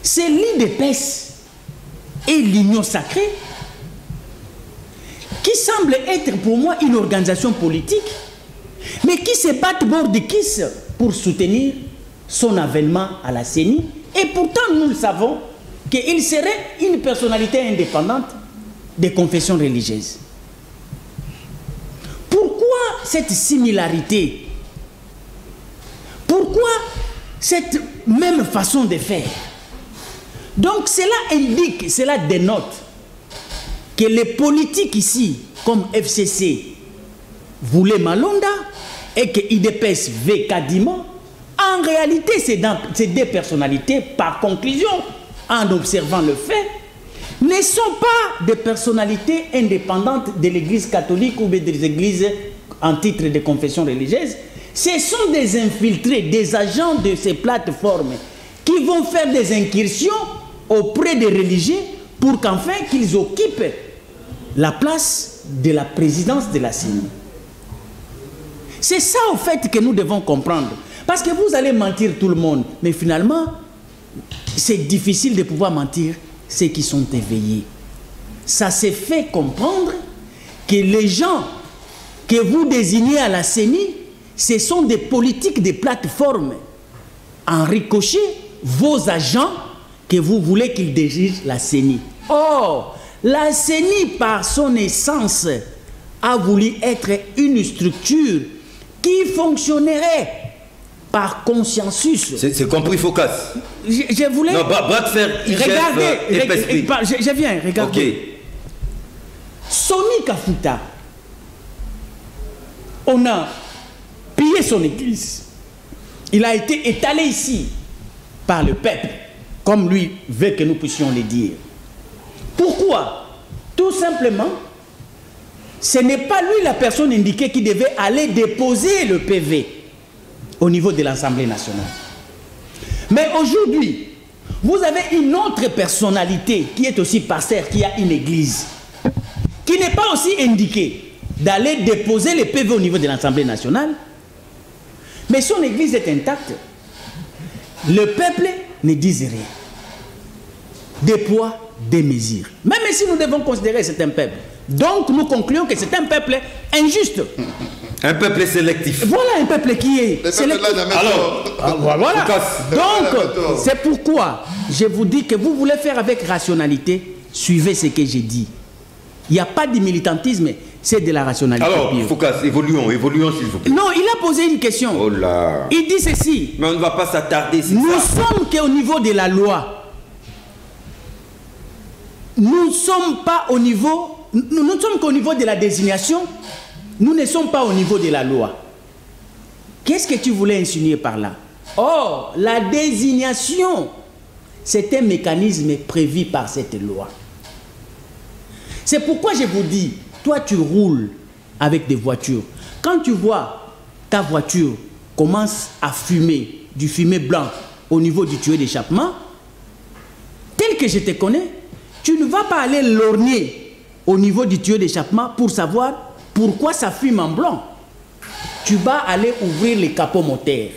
c'est l'IDPS et l'Union sacrée qui semble être pour moi une organisation politique, mais qui se battent bord de kiss pour soutenir son avènement à la CENI. Et pourtant, nous le savons qu'il serait une personnalité indépendante des confessions religieuses. Pourquoi cette similarité? Pourquoi cette même façon de faire? Donc cela indique, cela dénote que les politiques ici, comme FCC, voulaient Malonda et que IDPS veut Kadima, en réalité, ces deux personnalités, par conclusion, en observant le fait, ne sont pas des personnalités indépendantes de l'Église catholique ou des églises en titre de confession religieuse. Ce sont des infiltrés, des agents de ces plateformes qui vont faire des incursions auprès des religieux pour qu'enfin qu'ils occupent la place de la présidence de la CENI. C'est ça au fait que nous devons comprendre. Parce que vous allez mentir tout le monde, mais finalement, c'est difficile de pouvoir mentir ceux qui sont éveillés. Ça s'est fait comprendre que les gens que vous désignez à la CENI, ce sont des politiques des plateformes. En ricochet, vos agents que vous voulez qu'ils dirigent la CENI. Or, la CENI, par son essence, a voulu être une structure qui fonctionnerait par consensus. C'est compris, Focas. Je voulais... Non, bras de fer, regardez, je viens, regardez. Ok. Soni Kafuta, on a pillé son église. Il a été étalé ici par le peuple, comme lui veut que nous puissions le dire. Pourquoi? Tout simplement, ce n'est pas lui la personne indiquée qui devait aller déposer le PV au niveau de l'Assemblée nationale. Mais aujourd'hui, vous avez une autre personnalité qui est aussi pasteur, qui a une église, qui n'est pas aussi indiquée d'aller déposer le PV au niveau de l'Assemblée nationale, mais son église est intacte. Le peuple ne dit rien. Des poids, des mesures. Même si nous devons considérer que c'est un peuple. Donc nous concluons que c'est un peuple injuste. Un peuple sélectif. Voilà un peuple qui est sélectif. Alors, voilà. Donc, c'est pourquoi je vous dis que vous voulez faire avec rationalité, suivez ce que j'ai dit. Il n'y a pas de militantisme, c'est de la rationalité. Alors, Focas, évoluons s'il vous plaît. Non, il a posé une question. Oh là. Il dit ceci. Mais on ne va pas s'attarder sur ça. Nous sommes qu'au niveau de la loi. Nous ne sommes pas au niveau... Nous ne sommes qu'au niveau de la désignation. Nous ne sommes pas au niveau de la loi. Qu'est-ce que tu voulais insinuer par là? Or, la désignation, c'est un mécanisme prévu par cette loi. C'est pourquoi je vous dis, toi tu roules avec des voitures. Quand tu vois ta voiture commence à fumer, du fumet blanc au niveau du tuyau d'échappement, tel que je te connais, tu ne vas pas aller lorgner au niveau du tuyau d'échappement pour savoir pourquoi ça fume en blanc. Tu vas aller ouvrir les capots moteurs.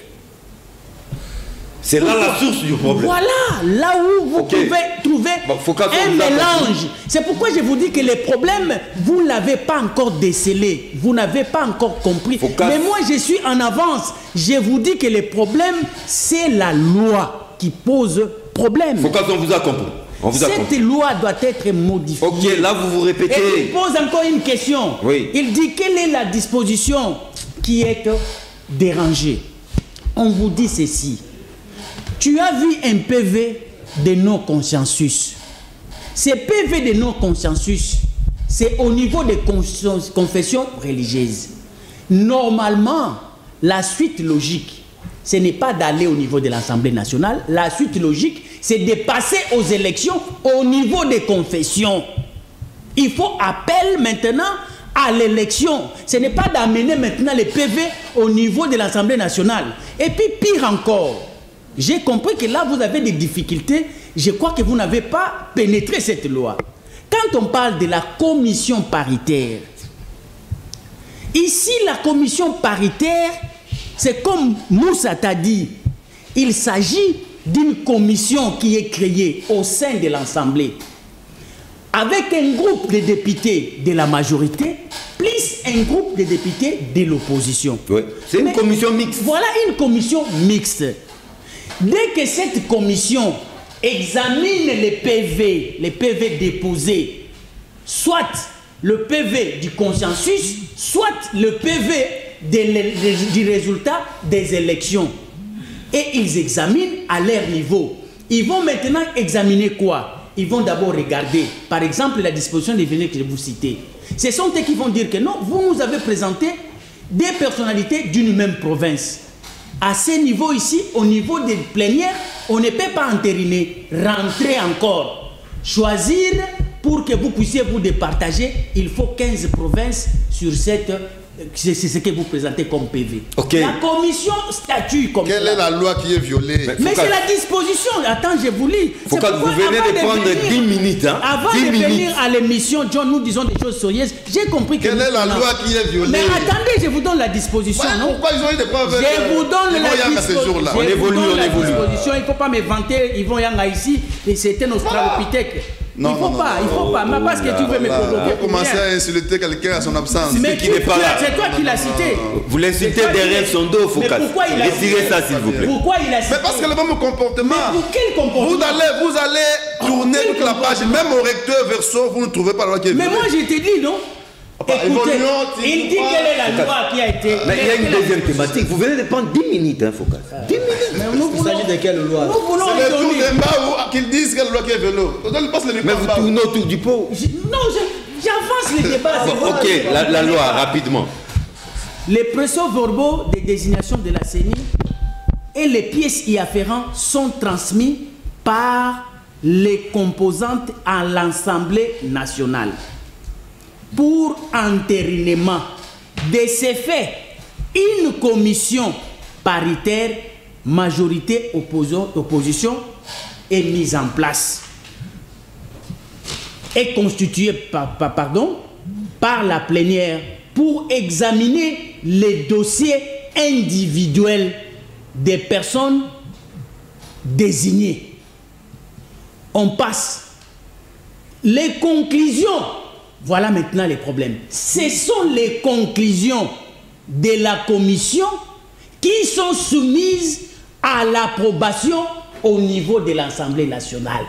C'est là la source du problème. Voilà, là où vous pouvez trouver un mélange. C'est pourquoi je vous dis que les problèmes, vous ne l'avez pas encore décelé. Vous n'avez pas encore compris. Mais moi, je suis en avance. Je vous dis que les problèmes, c'est la loi qui pose problème. Focas, on vous a compris. Cette loi doit être modifiée. Ok, là vous vous répétez. Et il pose encore une question. Oui. Il dit quelle est la disposition qui est dérangée. On vous dit ceci. Tu as vu un PV de non-consensus. Ces PV de non-consensus, c'est au niveau des confessions religieuses. Normalement, la suite logique, ce n'est pas d'aller au niveau de l'Assemblée nationale. La suite logique, c'est de passer aux élections au niveau des confessions. Il faut appel maintenant à l'élection. Ce n'est pas d'amener maintenant les PV au niveau de l'Assemblée nationale. Et puis pire encore, j'ai compris que là vous avez des difficultés. Je crois que vous n'avez pas pénétré cette loi. Quand on parle de la commission paritaire, ici la commission paritaire, c'est comme Moussa t'a dit, il s'agit d'une commission qui est créée au sein de l'Assemblée avec un groupe de députés de la majorité plus un groupe de députés de l'opposition. Oui. C'est une commission mixte. Voilà une commission mixte. Dès que cette commission examine les PV déposés, soit le PV du consensus, soit le PV du résultat des élections, et ils examinent à leur niveau. Ils vont maintenant examiner quoi? Ils vont d'abord regarder, par exemple, la disposition des venus que je vous citais. Ce sont eux qui vont dire que non, vous nous avez présenté des personnalités d'une même province. À ce niveau ici, au niveau des plénières, on ne peut pas entériner, rentrer encore. Choisir pour que vous puissiez vous départager, il faut 15 provinces sur cette... C'est ce que vous présentez comme PV. Okay. La commission statue comme ça. Quelle est la loi qui est violée? Mais c'est la disposition. Attends, je vous lis. Faut que vous venez de prendre 10 minutes. Hein? Avant de venir à l'émission, John, nous disons des choses sérieuses. J'ai compris que... Quelle est la loi qui est violée? Mais attendez, je vous donne la disposition, ouais, non? Pourquoi ils ont eu des preuves? Je vous donne la disposition. On évolue. Il ne faut pas me vanter. Ils vont y aller ici. Et c'était notre stralopithèque. Non, il faut pas. Mais parce que tu veux me provoquer. Vous commencez à insulter quelqu'un à son absence. Mais qui n'est pas là. C'est toi qui l'as cité. Vous l'insultez derrière son dos, Foucault. Retirez ça, s'il vous plaît. Pourquoi il a cité? Mais parce que le même comportement. Mais pour quel comportement? Vous allez tourner toute la page, même au recteur verso, vous ne trouvez pas la loi qui est Mais moi, je t'ai dit, non? Écoutez, il dit quelle est la loi qui a été... Mais il y a une deuxième thématique. Vous venez de prendre 10 minutes, hein, Foucault. 10 minutes. Il s'agit de quelle loi? Nous voulons C'est le tour donner... d'un bas où qu'ils disent quelle loi qui est vélo. Mais vous tournez autour du pot. Non, j'avance le débat. Ok, la loi, rapidement. Les procès-verbaux des désignations de la CENI et les pièces y afférentes sont transmis par les composantes à l'Assemblée nationale. Pour entérinement de ces faits, une commission paritaire, majorité opposition, est mise en place. Est constituée par la plénière pour examiner les dossiers individuels des personnes désignées. On passe. Les conclusions, voilà maintenant les problèmes. Ce sont les conclusions de la commission qui sont soumises à l'approbation au niveau de l'Assemblée nationale.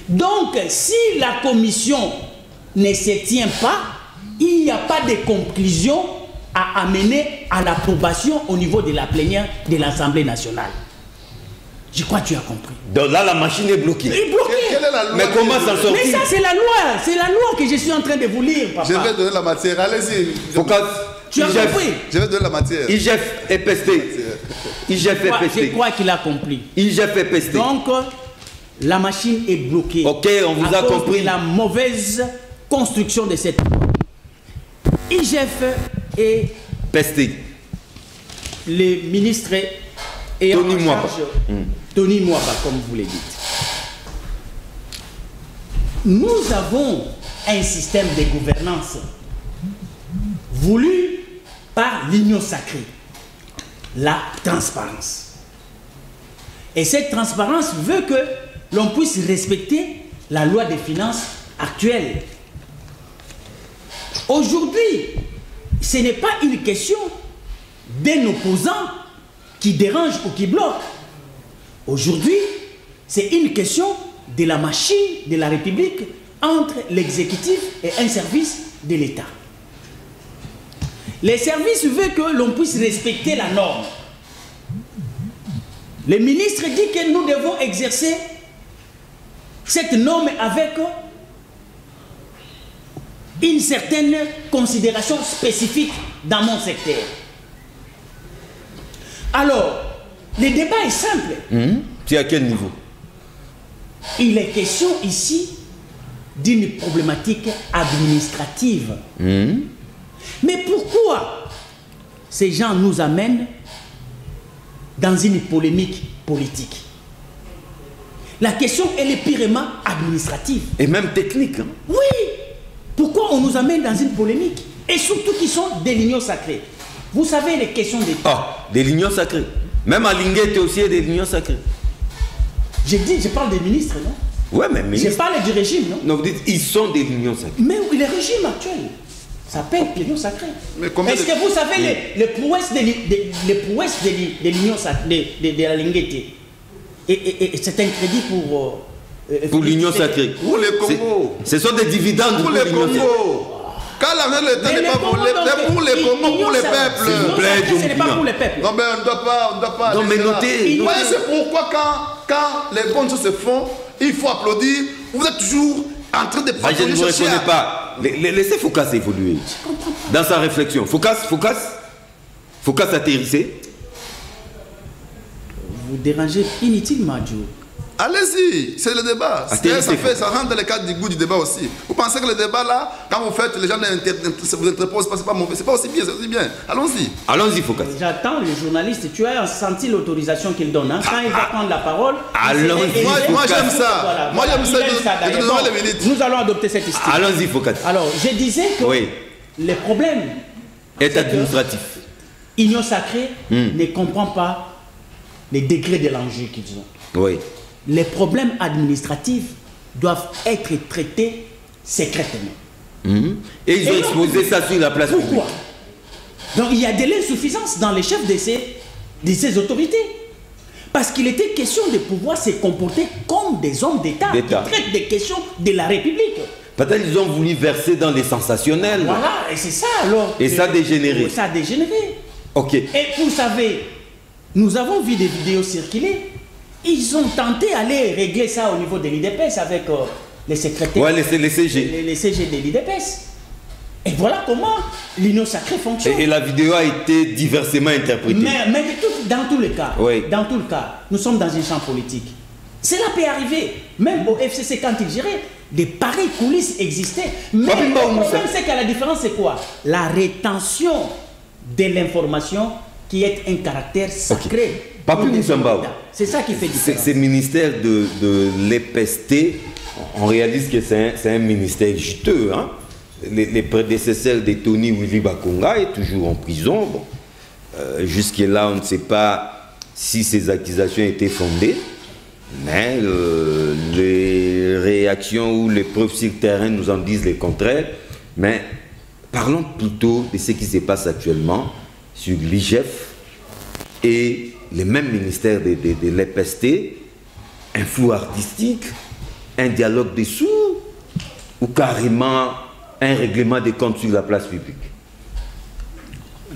Donc, si la commission ne se tient pas, il n'y a pas de conclusion à amener à l'approbation au niveau de la plénière de l'Assemblée nationale. Je crois que tu as compris. Donc là, la machine est bloquée. Elle est bloquée. Quelle est la loi? Mais comment s'en sortir? Mais ça, c'est la loi. C'est la loi que je suis en train de vous lire, papa. Je vais donner la matière. Allez-y. Foucault, Tu as compris? Je vais donner la matière. IGF est pesté. IGF est Je pesté. crois qu'il a compris. IGF est pesté. Donc, la machine est bloquée. Ok, on vous à a cause compris. de la mauvaise construction de cette loi. IGF et Pesté. les ministres ayant Tony en Mwaba. charge, Tony Mwaba, comme vous le dites. Nous avons un système de gouvernance voulu par l'union sacrée, la transparence. Et cette transparence veut que l'on puisse respecter la loi des finances actuelle. Aujourd'hui, ce n'est pas une question d'un opposant qui dérange ou qui bloque. Aujourd'hui, c'est une question de la machine de la République entre l'exécutif et un service de l'État. Les services veulent que l'on puisse respecter la norme. Le ministre dit que nous devons exercer cette norme avec une certaine considération spécifique dans mon secteur. Alors, le débat est simple. Tu es à quel niveau? Il est question ici d'une problématique administrative. Mais pourquoi ces gens nous amènent dans une polémique politique? La question, elle est purement administrative. Et même technique. Hein? Oui. Pourquoi on nous amène dans une polémique? Et surtout qui sont des lignes sacrées. Vous savez les questions des... Ah, des lignes sacrées. Même à Linguette aussi, il y a des lignes sacrées. Je parle des ministres, non? Ouais, mais ministres... Je parle du régime, non? Non, vous dites, ils sont des lignes sacrées. Mais oui, le régime actuel s'appelle l'union sacrée. Est-ce que vous savez les prouesses de l'union sacrée, de la Linguette? Et c'est un crédit pour l'union sacrée. Pour les Congos. Ce sont des dividendes pour les Congos. Quand l'argent de l'État n'est pas volé, c'est pour les Congos, pour les peuples. S'il vous plaît, ce n'est pas pour les peuples. Non, mais on ne doit pas. Non, mais notez. Ouais, c'est pourquoi quand les bonnes choses se font, il faut applaudir. Vous êtes toujours en train de je ne vous reconnais pas. Laissez Foucault évoluer. Dans sa réflexion. Foucault atterrissé. Vous dérangez inutilement, Dieu. Allez-y, c'est le débat. Ça rentre dans le cadre du goût du débat aussi. Vous pensez que le débat là, quand vous faites, les gens vous interposent, c'est pas mauvais, c'est pas aussi bien, c'est aussi bien. Allons-y. Allons-y, Foucault. J'attends le journaliste. Tu as senti l'autorisation qu'il donne. Hein? Quand il va prendre la parole. Allons-y. Moi j'aime ça. Voilà, moi j'aime ça. Nous allons adopter cette style. Allons-y, Foucault. Alors, je disais que les problèmes est administratif. Union sacrée ne comprend pas les degrés de l'enjeu qu'ils ont. Oui. Les problèmes administratifs doivent être traités secrètement. Et ils ont exposé ça sur la place publique. Pourquoi? Donc il y a de l'insuffisance dans les chefs de ces autorités. Parce qu'il était question de pouvoir se comporter comme des hommes d'État qui traitent des questions de la République. Peut-être qu'ils ont voulu verser dans les sensationnels. Voilà, et c'est ça alors. Et ça a dégénéré. Ça a dégénéré. Ok. Et vous savez, nous avons vu des vidéos circuler. Ils ont tenté d'aller régler ça au niveau de l'IDPS avec les secrétaires. Ouais, les CG. Les CG de l'IDPS. Et voilà comment l'union sacrée fonctionne. Et la vidéo a été diversement interprétée. Mais dans tous les cas, oui. Dans tout le cas, nous sommes dans un champ politique. Cela peut arriver. Même au FCC, quand il gérait, des pareilles coulisses existaient. Mais le problème, c'est que la différence, c'est quoi? La rétention de l'information qui est un caractère sacré. Papi Moussamba. C'est ça qui fait différence. C'est ministère de l'EPST. On réalise que c'est un ministère juteux. Hein? Les prédécesseurs de Tony Willy Bakonga est toujours en prison. Bon. Jusque-là, on ne sait pas si ces accusations étaient fondées. Mais les réactions ou les preuves sur le terrain nous en disent le contraire. Mais parlons plutôt de ce qui se passe actuellement sur l'IGF et les mêmes ministères de l'EPST, un flou artistique, un dialogue des sourds ou carrément un règlement des comptes sur la place publique.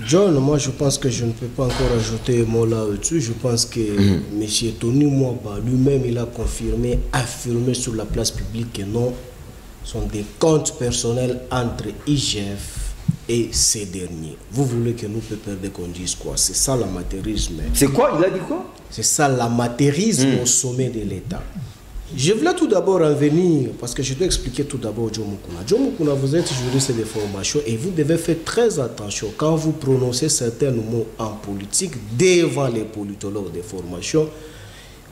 John, moi je pense que je ne peux pas encore ajouter un mot là-dessus. Je pense que M. Tony Mwaba lui-même, il a confirmé, affirmé sur la place publique que non, ce sont des comptes personnels entre IGF et ces derniers. Vous voulez que nous perdre qu'on dise quoi? C'est ça l'amateurisme. C'est quoi? Il a dit quoi? C'est ça l'amateurisme au sommet de l'État. Je voulais tout d'abord en venir, parce que je dois expliquer tout d'abord John Mukuna. John Mukuna, vous êtes juriste de formation et vous devez faire très attention quand vous prononcez certains mots en politique devant les politologues de formation,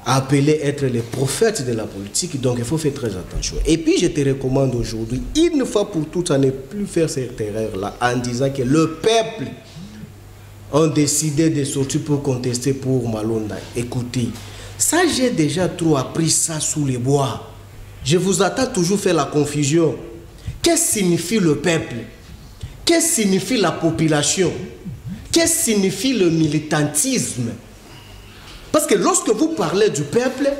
appelés être les prophètes de la politique. Donc il faut faire très attention. Et puis je te recommande aujourd'hui, une fois pour toutes, à ne plus faire cette erreur-là en disant que le peuple a décidé de sortir pour contester pour Malonda. Écoutez, ça, j'ai déjà trop appris ça sous les bois. Je vous attends toujours faire la confusion. Qu'est-ce que signifie le peuple? Qu'est-ce que signifie la population? Qu'est-ce que signifie le militantisme? Parce que lorsque vous parlez du peuple,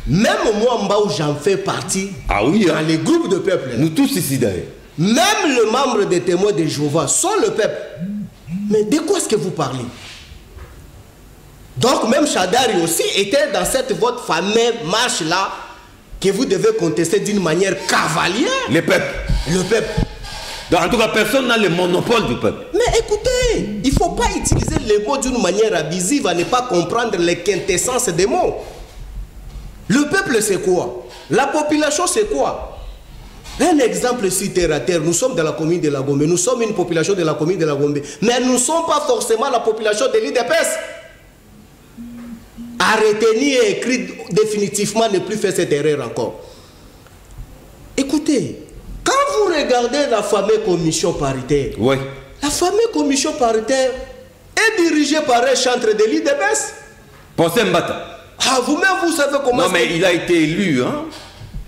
même moi, Mbao, j'en fais partie. Ah oui, hein? Dans les groupes de peuple. Nous tous ici d'ailleurs. Même le membre des témoins de Jéhovah sont le peuple. Mais de quoi est-ce que vous parlez? Donc même Chadari aussi était dans cette votre fameuse marche-là que vous devez contester d'une manière cavalière. Le peuple. Le peuple. Donc, en tout cas, personne n'a le monopole du peuple. Mais écoutez, il ne faut pas utiliser les mots d'une manière abusive à ne pas comprendre les quintessences des mots. Le peuple c'est quoi? La population c'est quoi? Un exemple ici terre à terre, nous sommes dans la commune de la Gombe, nous sommes une population de la commune de la Gombe, mais nous ne sommes pas forcément la population de l'IDPS. À retenir et écrire définitivement, ne plus faire cette erreur encore. Écoutez, quand vous regardez la fameuse commission paritaire, oui. La fameuse commission paritaire est dirigée par un chantre de l'IDPS. Pensez Mbata. Ah, vous-même, vous savez comment... Non, mais il a été élu, hein?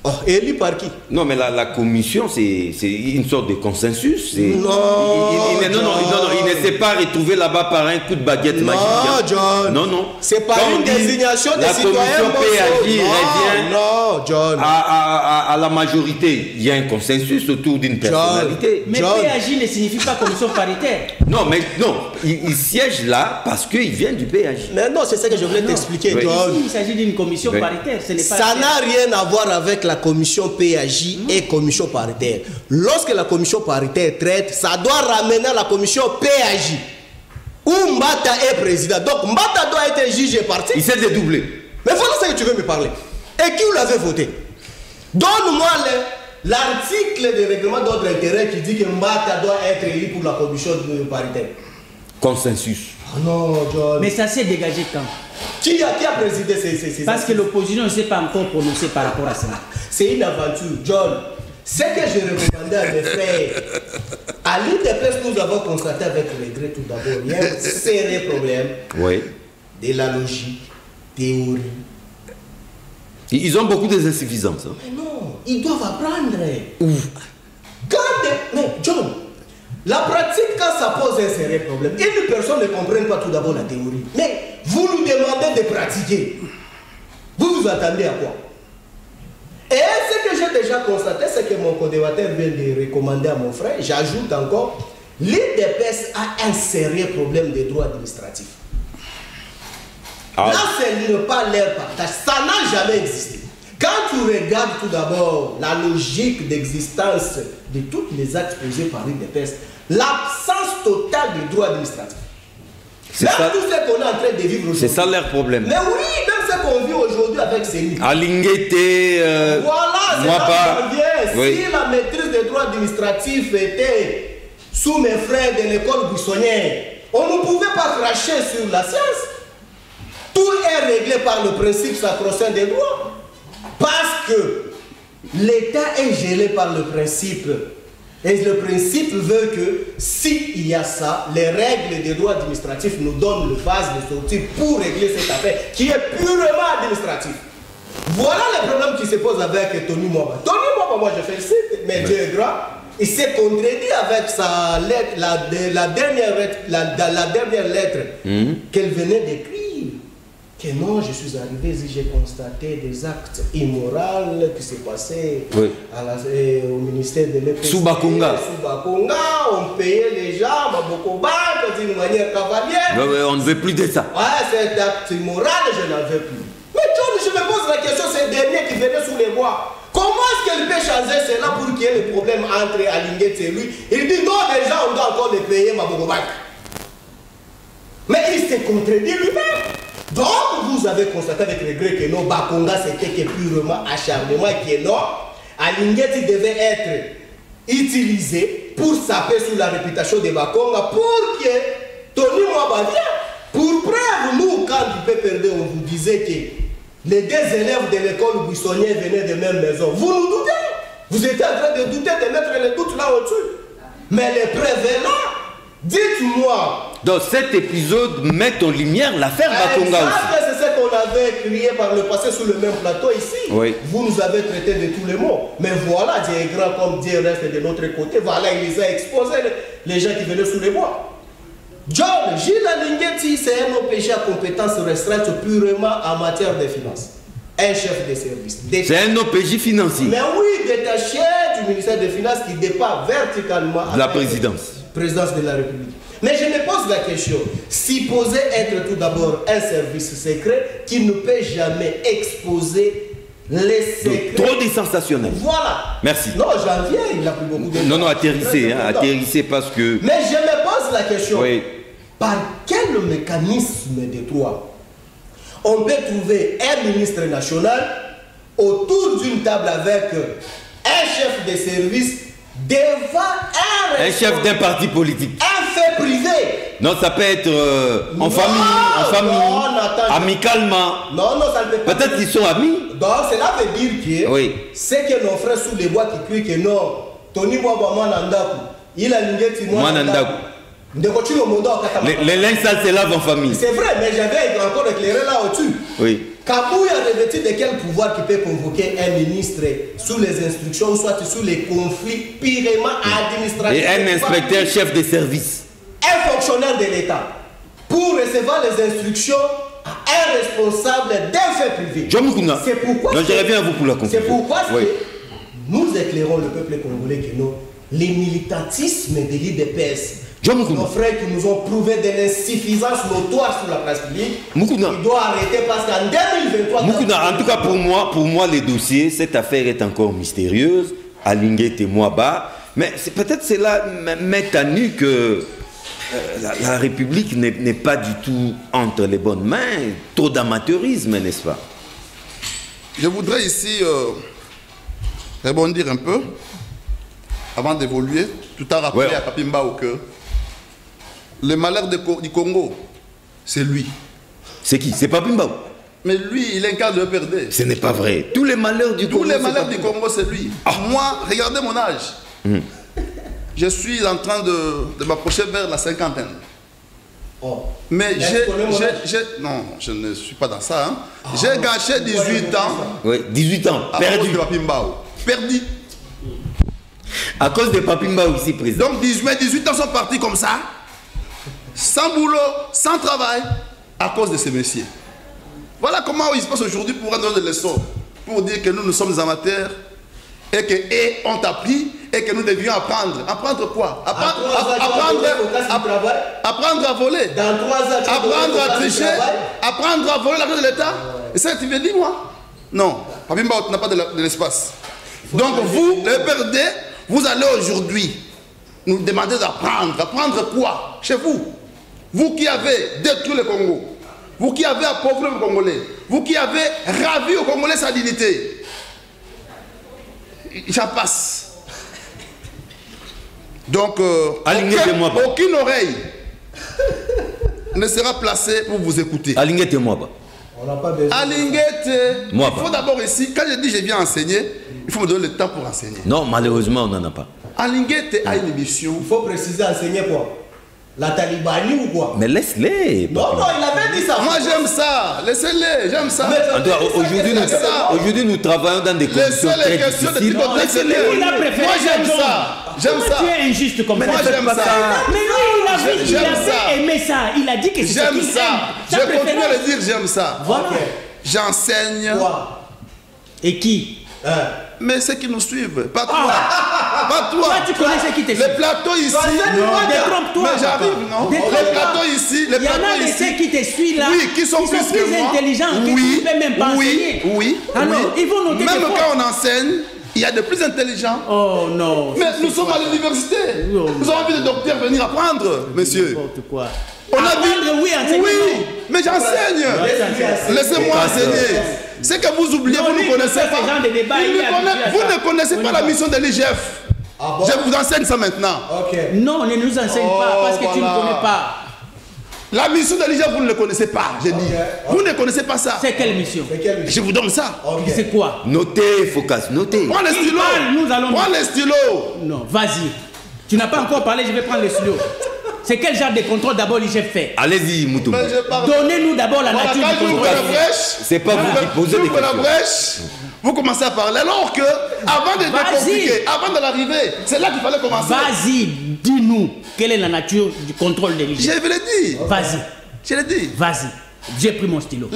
Oh, élu par qui? Non, mais la commission, c'est une sorte de consensus. Non, il ne s'est pas retrouvé là-bas par un coup de baguette magique. Non, John. Non, non. C'est pas une désignation des citoyens. La commission PAJ revient non, John. À la majorité. Il y a un consensus autour d'une personnalité. Mais PAJ ne signifie pas commission paritaire. Non, mais non. Il siège là parce qu'il vient du PAJ. Mais non, c'est ça que je voulais t'expliquer, John. Ici, il s'agit d'une commission paritaire. Ce n'est pas ça n'a rien à voir avec la commission PAJ et commission paritaire. Lorsque la commission paritaire traite, ça doit ramener à la commission PAJ où Mbata est président. Donc Mbata doit être juge et parti. Il s'est dédoublé. Mais voilà ce que tu veux me parler. Et qui vous l'avez voté? Donne-moi l'article de règlement d'ordre intérieur qui dit que Mbata doit être élu pour la commission paritaire. Consensus. Oh non, John. Mais ça s'est dégagé quand? Qui a présidé ces Parce que l'opposition ne s'est pas encore prononcée par rapport à cela. C'est une aventure, John. Ce que je recommandais à mes frères, à l'IDPS, nous avons constaté avec regret tout d'abord, il y a un sérieux problème de la logique, théorie Ils ont beaucoup d'insuffisances. Hein. Mais non, ils doivent apprendre. Mais John, la pratique, quand ça pose un sérieux problème, une personne ne comprend pas tout d'abord la théorie. Mais vous nous demandez de pratiquer. Vous vous attendez à quoi? Et ce que j'ai déjà constaté, c'est que mon co-débatteur vient de recommander à mon frère, j'ajoute encore, l'IDPS a un sérieux problème de droits administratifs. Là, ce n'est pas leur partage. Ça n'a jamais existé. Quand tu regardes tout d'abord la logique d'existence de tous les actes posés par l'IDPS, l'absence totale de droits administratifs. C'est ça, tout ce qu'on est en train de vivre aujourd'hui. C'est ça leur problème. Mais oui, même ce qu'on vit aujourd'hui avec ces livres. Alinguete, voilà, c'est là que vient. Oui. Si la maîtrise des droits administratifs était sous mes frères de l'école buissonnière, on ne pouvait pas cracher sur la science. Tout est réglé par le principe sacro-saint des droits. Parce que l'État est gelé par le principe. Et le principe veut que s'il y a ça, les règles des droits administratifs nous donnent le base de sortie pour régler cette affaire qui est purement administrative. Voilà le problème qui se pose avec Tony Mwaba. Tony Mwaba, moi je félicite, mais Dieu est grand. Il s'est contredit avec sa lettre, la dernière lettre qu'elle venait d'écrire. Que non, je suis arrivé et j'ai constaté des actes immoraux qui s'est passé au ministère de l'EPC. Sous Bakonga. On payait les gens, d'une manière cavalière. On ne veut plus de ça. Ouais, cet acte immoral, je n'en veux plus. Mais John, je me pose la question, ces derniers qui venaient sous les bois, comment est-ce qu'elle peut changer cela pour qu'il y ait le problème entre Alinguet et lui? Il dit non, déjà on doit encore les payer, mais il s'est contredit lui-même. Donc, vous avez constaté avec regret que non, Bakonga c'était que purement acharnement et que non, Alinguet devait être utilisé pour saper sur la réputation de Bakonga pour que Tony Mwaba vienne. Pour preuve, nous, quand du PPRD, on vous disait que les deux élèves de l'école buissonnière venaient de même maison. Vous nous doutez? Vous étiez en train de douter, de mettre les doutes là au-dessus. Mais les preuves est là. Dites-moi. Dans cet épisode, met en lumière l'affaire Bakonga aussi. C'est ce qu'on avait crié par le passé sur le même plateau ici. Oui. Vous nous avez traité de tous les mots. Mais voilà, Dieu est grand comme Dieu reste de l'autre côté. Voilà, il les a exposés, les gens qui venaient sous les bois. John, Gilles Alinguet, c'est un OPG à compétences restreintes purement en matière de finances. Un chef de service. C'est un OPG financier. Mais oui, détaché du ministère des Finances qui dépend verticalement de la présidence de la République. Mais je me pose la question, supposé être tout d'abord un service secret qui ne peut jamais exposer les secrets. Donc, trop des sensationnels. Voilà. Merci. Non, j'en viens, il a pris beaucoup de temps. Non, atterrissez parce que... Mais je me pose la question, par quel mécanisme de droit on peut trouver un ministre national autour d'une table avec un chef de service devant un chef d'un parti politique. Un fait privé. Non, ça peut être en famille, amicalement. Non, ça ne peut pas. Peut-être qu'ils sont amis. Donc, cela veut dire que c'est que nos frères sous les bois qui crient que non, Tony Mwaba Nandaku, il a l'ingénieur Mwanandaku. Les linges sales se lavent en famille. C'est vrai, mais j'avais encore éclairé là au-dessus. Oui. Kabou a revêtu de quel pouvoir qui peut convoquer un ministre sous les instructions ou soit sous les conflits purement administratifs. Et un inspecteur chef de service. Un fonctionnaire de l'État pour recevoir les instructions à un responsable d'un fait privé. C'est pourquoi. Non, je reviens à vous pour la conclusion. C'est pourquoi nous éclairons le peuple congolais que non, les militantismes de l'IDPS. Nos frères qui nous ont prouvé de l'insuffisance notoire sur la place publique, il doit arrêter parce qu'en 2023... En tout cas, pour moi, les dossiers, cette affaire est encore mystérieuse. Alinguet et Mwaba. Mais peut-être c'est là, mettre à nu que la République n'est pas du tout entre les bonnes mains. Trop d'amateurisme, n'est-ce pas? Je voudrais ici rebondir un peu, avant d'évoluer, tout à rappeler à Papi Mbao que le malheur du Congo, c'est lui. C'est qui? C'est Papi Mbao. Mais lui, il incarne le PRD. Ce n'est pas vrai. Tous les malheurs du Congo, c'est lui. Moi, regardez mon âge. Je suis en train de m'approcher vers la cinquantaine. Oh. Mais non, je ne suis pas dans ça. Hein. J'ai gâché 18 ans. Oui, 18 ans, perdu. De Papi Mbao. Perdu. À cause de Papi Mbao ici présent. Donc 18 ans sont partis comme ça, sans boulot, sans travail, à cause de ces messieurs. Voilà comment il se passe aujourd'hui pour rendre des leçons, pour dire que nous sommes amateurs et que ont appris et que nous devions apprendre. Apprendre quoi? Apprendre à voler. Dans 3 ans, apprendre à tricher. Apprendre à voler l'argent de l'État. Et ça, tu veux dire, moi? Non. Papi Mbao, tu n'as pas de l'espace. Donc vous, les PRD, vous allez aujourd'hui nous demander d'apprendre. Apprendre quoi? Chez vous. Vous qui avez détruit le Congo. Vous qui avez appauvri le Congolais. Vous qui avez ravi au Congolais sa dignité. J'en passe. Donc, aucune oreille ne sera placée pour vous écouter. Alignez-moi pas. On n'a pas besoin. Alinguette. Il faut d'abord ici, quand je dis je viens enseigner, il faut me donner le temps pour enseigner. Non, malheureusement, on n'en a pas. Alinguette a une mission. Il faut préciser enseigner quoi? La Talibanie ou quoi? Mais laisse-les. Non, il avait dit ça. Moi j'aime ça. Laissez-les, j'aime ça. Aujourd'hui, nous travaillons dans des conditions très difficiles. Moi j'aime ça. J'aime ça. Tu es injuste comme ça. Moi j'aime ça. Mais non, il a aimé ça. Il a dit que c'est ce qu'il aime. J'aime ça. Je continue à le dire, j'aime ça. Voilà. J'enseigne. Et qui? Mais ceux qui nous suivent, pas toi. Pas toi. Toi, tu connais ceux qui te suivent. Les plateaux ici. Détrompe-toi. Mais j'arrive, non? Les plateaux ici. Il y en a de ceux qui te suivent là. Oui, qui sont plus intelligents. Oui, qui ne peuvent même pas enseigner. oui. Alors, ils vont noter. Même quand on enseigne, il y a de plus intelligents. Oh non. Mais nous sommes à l'université. Nous avons envie de docteurs venir apprendre, monsieur. N'importe quoi. On a vu. Oui, enseignement. Oui, mais j'enseigne. Laissez-moi enseigner. C'est que vous oubliez, vous ne connaissez pas. Vous ne connaissez pas la mission de l'IGF. Je vous enseigne ça maintenant. Non, ne nous enseigne pas parce que tu ne connais pas. La mission de l'IGF, vous ne le connaissez pas, j'ai dit. Vous ne connaissez pas ça. C'est quelle mission? Je vous donne ça. C'est quoi? Notez, Focas, notez. Prends les stylos. Prends les stylos. Non, vas-y. Tu n'as pas encore parlé, je vais prendre les stylos. C'est quel genre de contrôle d'abord l'IGF fait? Allez-y, Moutou. Donnez-nous d'abord la nature du contrôle. C'est pas vous qui posez des questions. Vous commencez à parler alors que, avant de décompliquer, avant de l'arrivée, c'est là qu'il fallait commencer. Vas-y, dis-nous quelle est la nature du contrôle de l'IGF. Je vous l'ai dit. Vas-y. Je l'ai dit. Vas-y. J'ai pris mon stylo.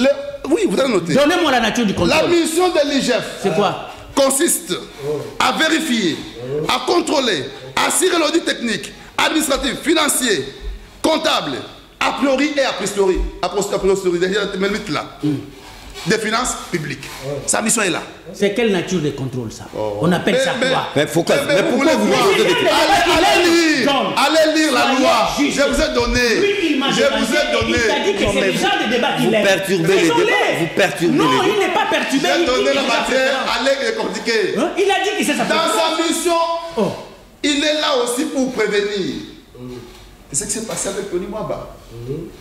Oui, vous avez noté. Donnez-moi la nature du contrôle. La mission de l'IGF. C'est quoi? Consiste à vérifier, à contrôler, à assurer l'audit technique, administratif, financier, comptable, a priori et a posteriori. A posteriori, derrière là. Des finances publiques. Sa mission est là. C'est quelle nature de contrôle ça? On appelle ça quoi? Mais Focas, mais pourquoi vous posez des questions? Allez lire la loi. Je vous ai donné. Je vous ai donné. Il t'a dit que c'est le genre de débat qu'il aime. Vous perturbez les débats. Vous perturbez les débats. Non, il n'est pas perturbé. J'ai donné la matière. Allez décortiquer. Il a dit que c'est sa Dans sa mission, il est là aussi pour prévenir. C'est ce qui s'est passé avec Tony Mwaba.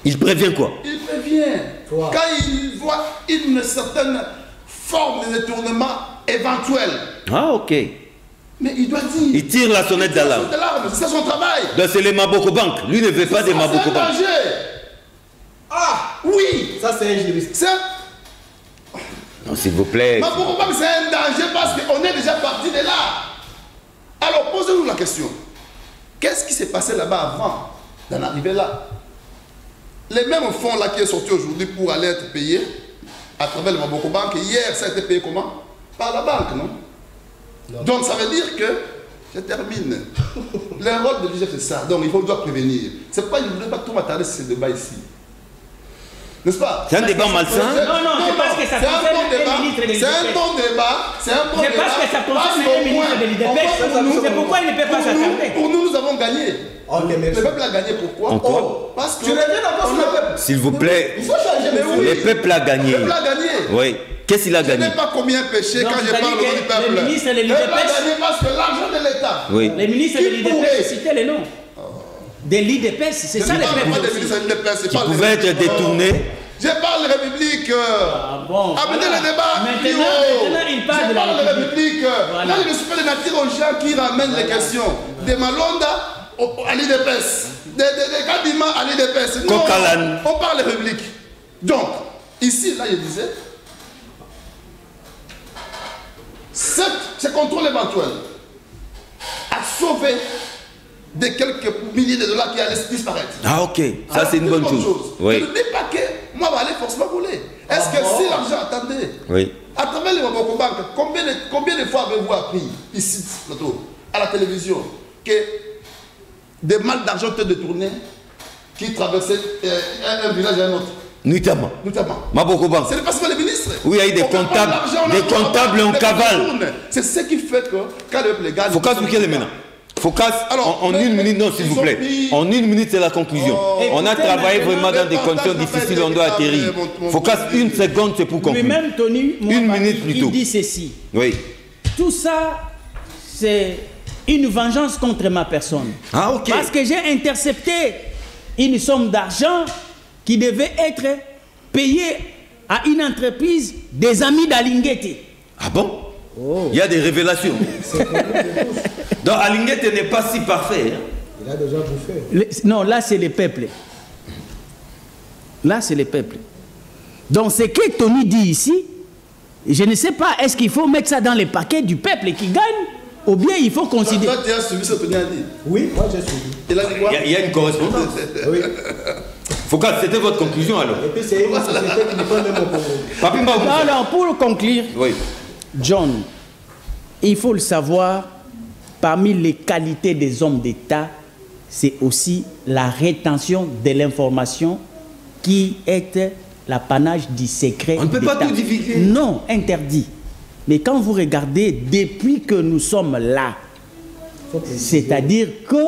Il prévient quoi? Il prévient. Quand il voit une certaine forme de détournement éventuel. Ah, ok. Mais il doit dire. Il tire la sonnette d'alarme. C'est ça son travail. Donc c'est les Maboko Bank. Lui ne veut pas des Maboko Bank. C'est un danger. Ah, oui. Ça, c'est un juriste. Non, s'il vous plaît. Maboko Bank, c'est un danger parce qu'on est déjà parti de là. Alors, posez-nous la question. Qu'est-ce qui s'est passé là-bas avant d'en arriver là? Les mêmes fonds là qui est sorti aujourd'hui pour aller être payés à travers le Maboko Bank, hier ça a été payé comment? Par la banque, non? Donc ça veut dire que, je termine, le rôle de l'IGF c'est ça, donc il doit prévenir. C'est pas, il ne voudrait pas trop m'attarder sur ce débat ici. N'est-ce pas? C'est un débat malsain. Non, c'est parce que ça concerne les ministres de l'IDPS. C'est un bon débat. C'est un bon débat. C'est parce que ça concerne les ministres de l'IDPS. C'est pourquoi il ne peut pas s'attarder. Pour nous, nous avons gagné. Le peuple a gagné pourquoi? Parce que. Tu reviens encore sur le peuple. S'il vous plaît. Il faut changer. Le peuple a gagné. Le peuple a gagné. Oui. Qu'est-ce qu'il a gagné? Je ne sais pas combien péché quand je parle du peuple. Les ministres de Le peuple a l'IDPS. gagné parce que l'argent de l'État. Oui. Les ministres de l'IDPS, citez les noms. De l'IDPS, c'est ça les peuples. Qui pouvaient être détournés. Je parle de République. Bon, amenez le débat. Maintenant, il parle de la République. Moi, je ne suis pas de nature aux gens qui ramènent les questions. De Malonda à l'IDPS, des Kadima à l'IDPS. Non, on parle République. Donc, ici, là, je disais, ce contrôle éventuel a sauvé de quelques milliers de dollars qui allaient disparaître. Ah ok, ça c'est une bonne chose. Oui. Je ne dis pas que moi, je vais aller forcément voler. Est-ce que si l'argent, attendez, à travers les banques, combien de fois avez-vous appris ici, à la télévision, que des malles d'argent étaient détournés qui traversaient un village à un autre? Notamment. Mabokoban. C'est parce que les ministres. Oui, il y a des comptables en cavale. C'est ce qui fait que quand les gars. Faut qu'expliquer les maintenant. Focus en une minute, non s'il vous plaît. En une minute, c'est la conclusion. On a travaillé vraiment dans des conditions difficiles, on doit atterrir. Focus, une seconde, c'est pour conclure. Lui-même, Tony, une minute plutôt. Il dit ceci. Oui. Tout ça, c'est une vengeance contre ma personne. Ah, ok. Parce que j'ai intercepté une somme d'argent qui devait être payée à une entreprise des amis d'Alinguete. Ah bon? Il y a des révélations. Donc Alinguete n'est pas si parfait. Hein? Il a déjà bouffé. Non, là c'est les peuples. Là c'est les peuples. Donc ce que Tony dit ici, je ne sais pas, est-ce qu'il faut mettre ça dans les paquets du peuple qui gagne, ou bien il faut considérer... Toi, tu as suivi ce que Tony a dit? Oui, moi j'ai suivi. Il a dit quoi? Il y a une correspondance. Oui. Focus, c'était votre conclusion alors? Et puis c'est une société qui n'est pas même au Congo. Alors pour conclure, oui. John, il faut le savoir, parmi les qualités des hommes d'État, c'est aussi la rétention de l'information qui est l'apanage du secret. On ne peut pas tout divulguer. Non, interdit. Mais quand vous regardez, depuis que nous sommes là, c'est-à-dire que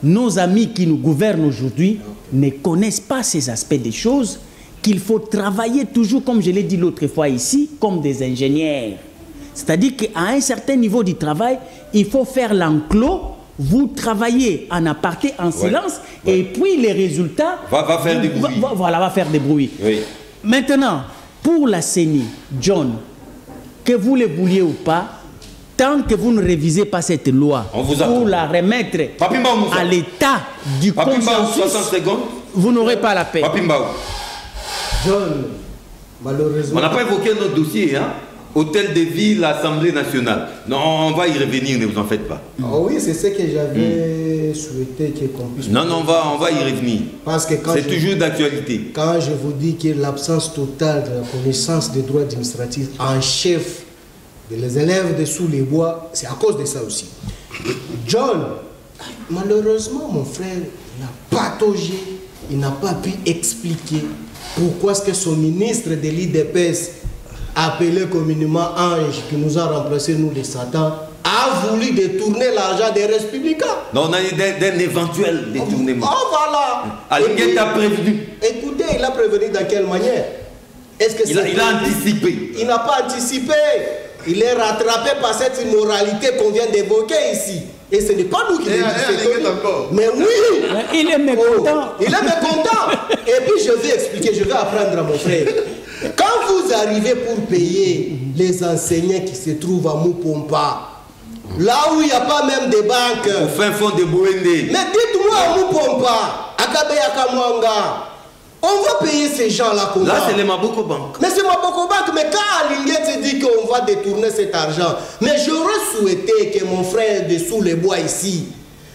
nos amis qui nous gouvernent aujourd'hui ne connaissent pas ces aspects des choses, qu'il faut travailler toujours, comme je l'ai dit l'autre fois ici, comme des ingénieurs. C'est-à-dire qu'à un certain niveau du travail, il faut faire l'enclos, vous travaillez en aparté, en silence, et puis les résultats... Va faire des bruits. Voilà, va faire des bruits. Oui. Maintenant, pour la CENI, John, que vous le vouliez ou pas, tant que vous ne révisez pas cette loi pour la remettre à l'état du consensus, 60 secondes. Vous n'aurez pas la paix. John, malheureusement... On n'a pas évoqué notre dossier, hein? Hôtel de ville, l'Assemblée nationale. Non, on va y revenir, ne vous en faites pas. Ah oui, c'est ce que j'avais souhaité qu'on puisse... Non, on va y revenir. Parce que c'est toujours d'actualité. Quand je vous dis que l'absence totale de la connaissance des droits administratifs en chef des élèves de sous les bois, c'est à cause de ça aussi. John, malheureusement, mon frère, il a pataugé, il n'a pas pu expliquer pourquoi est-ce que son ministre de l'IDPS, appelé communément Ange, qui nous a remplacé, nous les Satan, a voulu détourner l'argent des Républicains. Non, on a eu d'un éventuel détournement. Oh voilà. Alinguete a prévenu. Écoutez, il a prévenu dans quelle manière? Est-ce que il a anticipé. Il n'a pas anticipé. Il est rattrapé par cette immoralité qu'on vient d'évoquer ici. Et ce n'est pas nous qui encore. Mais oui. Il est mécontent. Il est mécontent. Et puis je vais expliquer, je vais apprendre à mon frère. Quand vous arrivez pour payer les enseignants qui se trouvent à Mupompa, là où il n'y a pas même de banques. Au fin fond de Boende. Mais dites-moi à Mupompa, à Kabeya Kamwanga, on va payer ces gens-là comment? Là, c'est les Maboko Bank. Mais c'est Maboko Bank. Mais quand Alinguete dit qu'on va détourner cet argent, mais j'aurais souhaité que mon frère de sous les bois ici,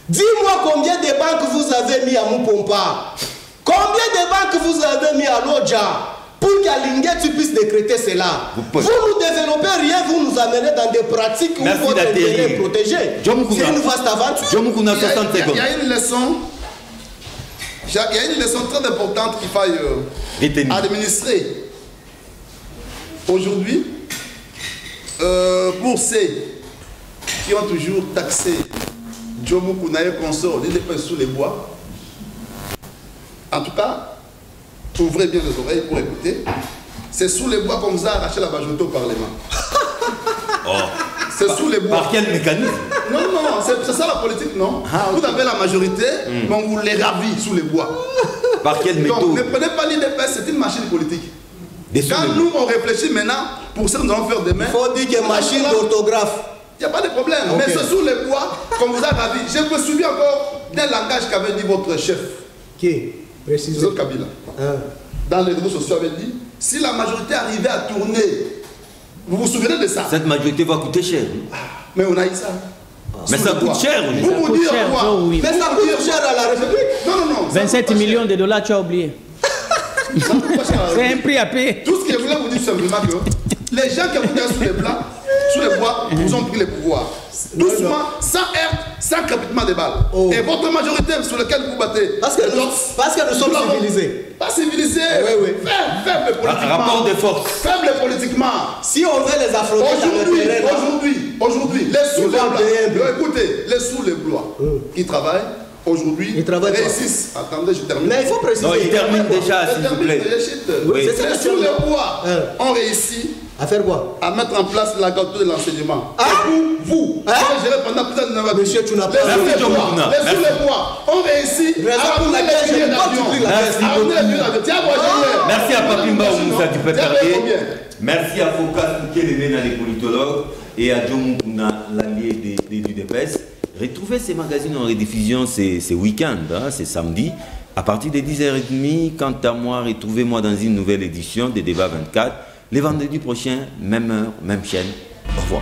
dis-moi combien de banques vous avez mis à Mupompa? Combien de banques vous avez mis à Lodja? Pour qu'Alinguete puisse décréter cela. Vous ne développez rien, vous nous amenez dans des pratiques où votre intérêt est protégé. C'est une vaste aventure. Il y a une leçon. Il y a une leçon très importante qu'il faille administrer. Aujourd'hui, pour ceux qui ont toujours taxé Jomo Kounaï consort, l'IDPS sous les bois, en tout cas, ouvrez bien les oreilles pour écouter. C'est sous les bois qu'on vous a arraché la majorité au Parlement. C'est sous les bois. Par quel mécanisme? Non, c'est ça la politique, non? Vous avez la majorité, mais on vous les ravit sous les bois. Par quelle méthode? Donc, ne prenez pas l'IDPS, c'est une machine politique. Quand nous, on réfléchit maintenant, pour ça, nous allons faire demain. Il faut dire que machine d'orthographe. Il n'y a pas de problème. Okay. Mais c'est sur les bois, comme vous avez dit. Je me souviens encore d'un langage qu'avait dit votre chef. Qui? Précisez. Kabila. Dans les réseaux sociaux, avait dit, si la majorité arrivait à tourner, vous vous souvenez de ça? Cette majorité va coûter cher. Mais on a eu ça. Mais ça coûte cher. Vous vous dire quoi? Mais ça coûte cher à la République. Non, non, non. 27 millions de dollars, tu as oublié. C'est un prix à payer. Tout ce que je voulais vous dire simplement que les gens qui ont été sous les bois, vous ont pris les pouvoirs. Doucement, sans heurte, sans crépitement de balles. Et votre majorité sur laquelle vous battez. Parce que nous sommes civilisés. Pas civilisés. Faible politiquement. Rapport de force. Faible politiquement. Si on veut les affronter aujourd'hui, les sous-les-blancs, écoutez, les sous-les-blancs qui travaillent, aujourd'hui, ils réussissent. Attendez, je termine. Mais il faut préciser. Non, il termine déjà, s'il vous plaît. Les sous-les-bois ont réussi. À faire quoi? À mettre en place la gratuité de l'enseignement. Vous, géré pendant plusieurs années. Monsieur, tu n'as pas les sous-les-bois ont réussi à amener les billets d'avion. Merci à Papimba Moussa du Péperrier. Merci à Focas Moukelene, les politologues, et à John Moukuna, l'allié du DPS. Retrouvez ces magazines en rediffusion ces week-ends, c'est samedi, à partir de 10h30. Quant à moi, retrouvez-moi dans une nouvelle édition des Débats 24. Les vendredis prochains, même heure, même chaîne. Au revoir.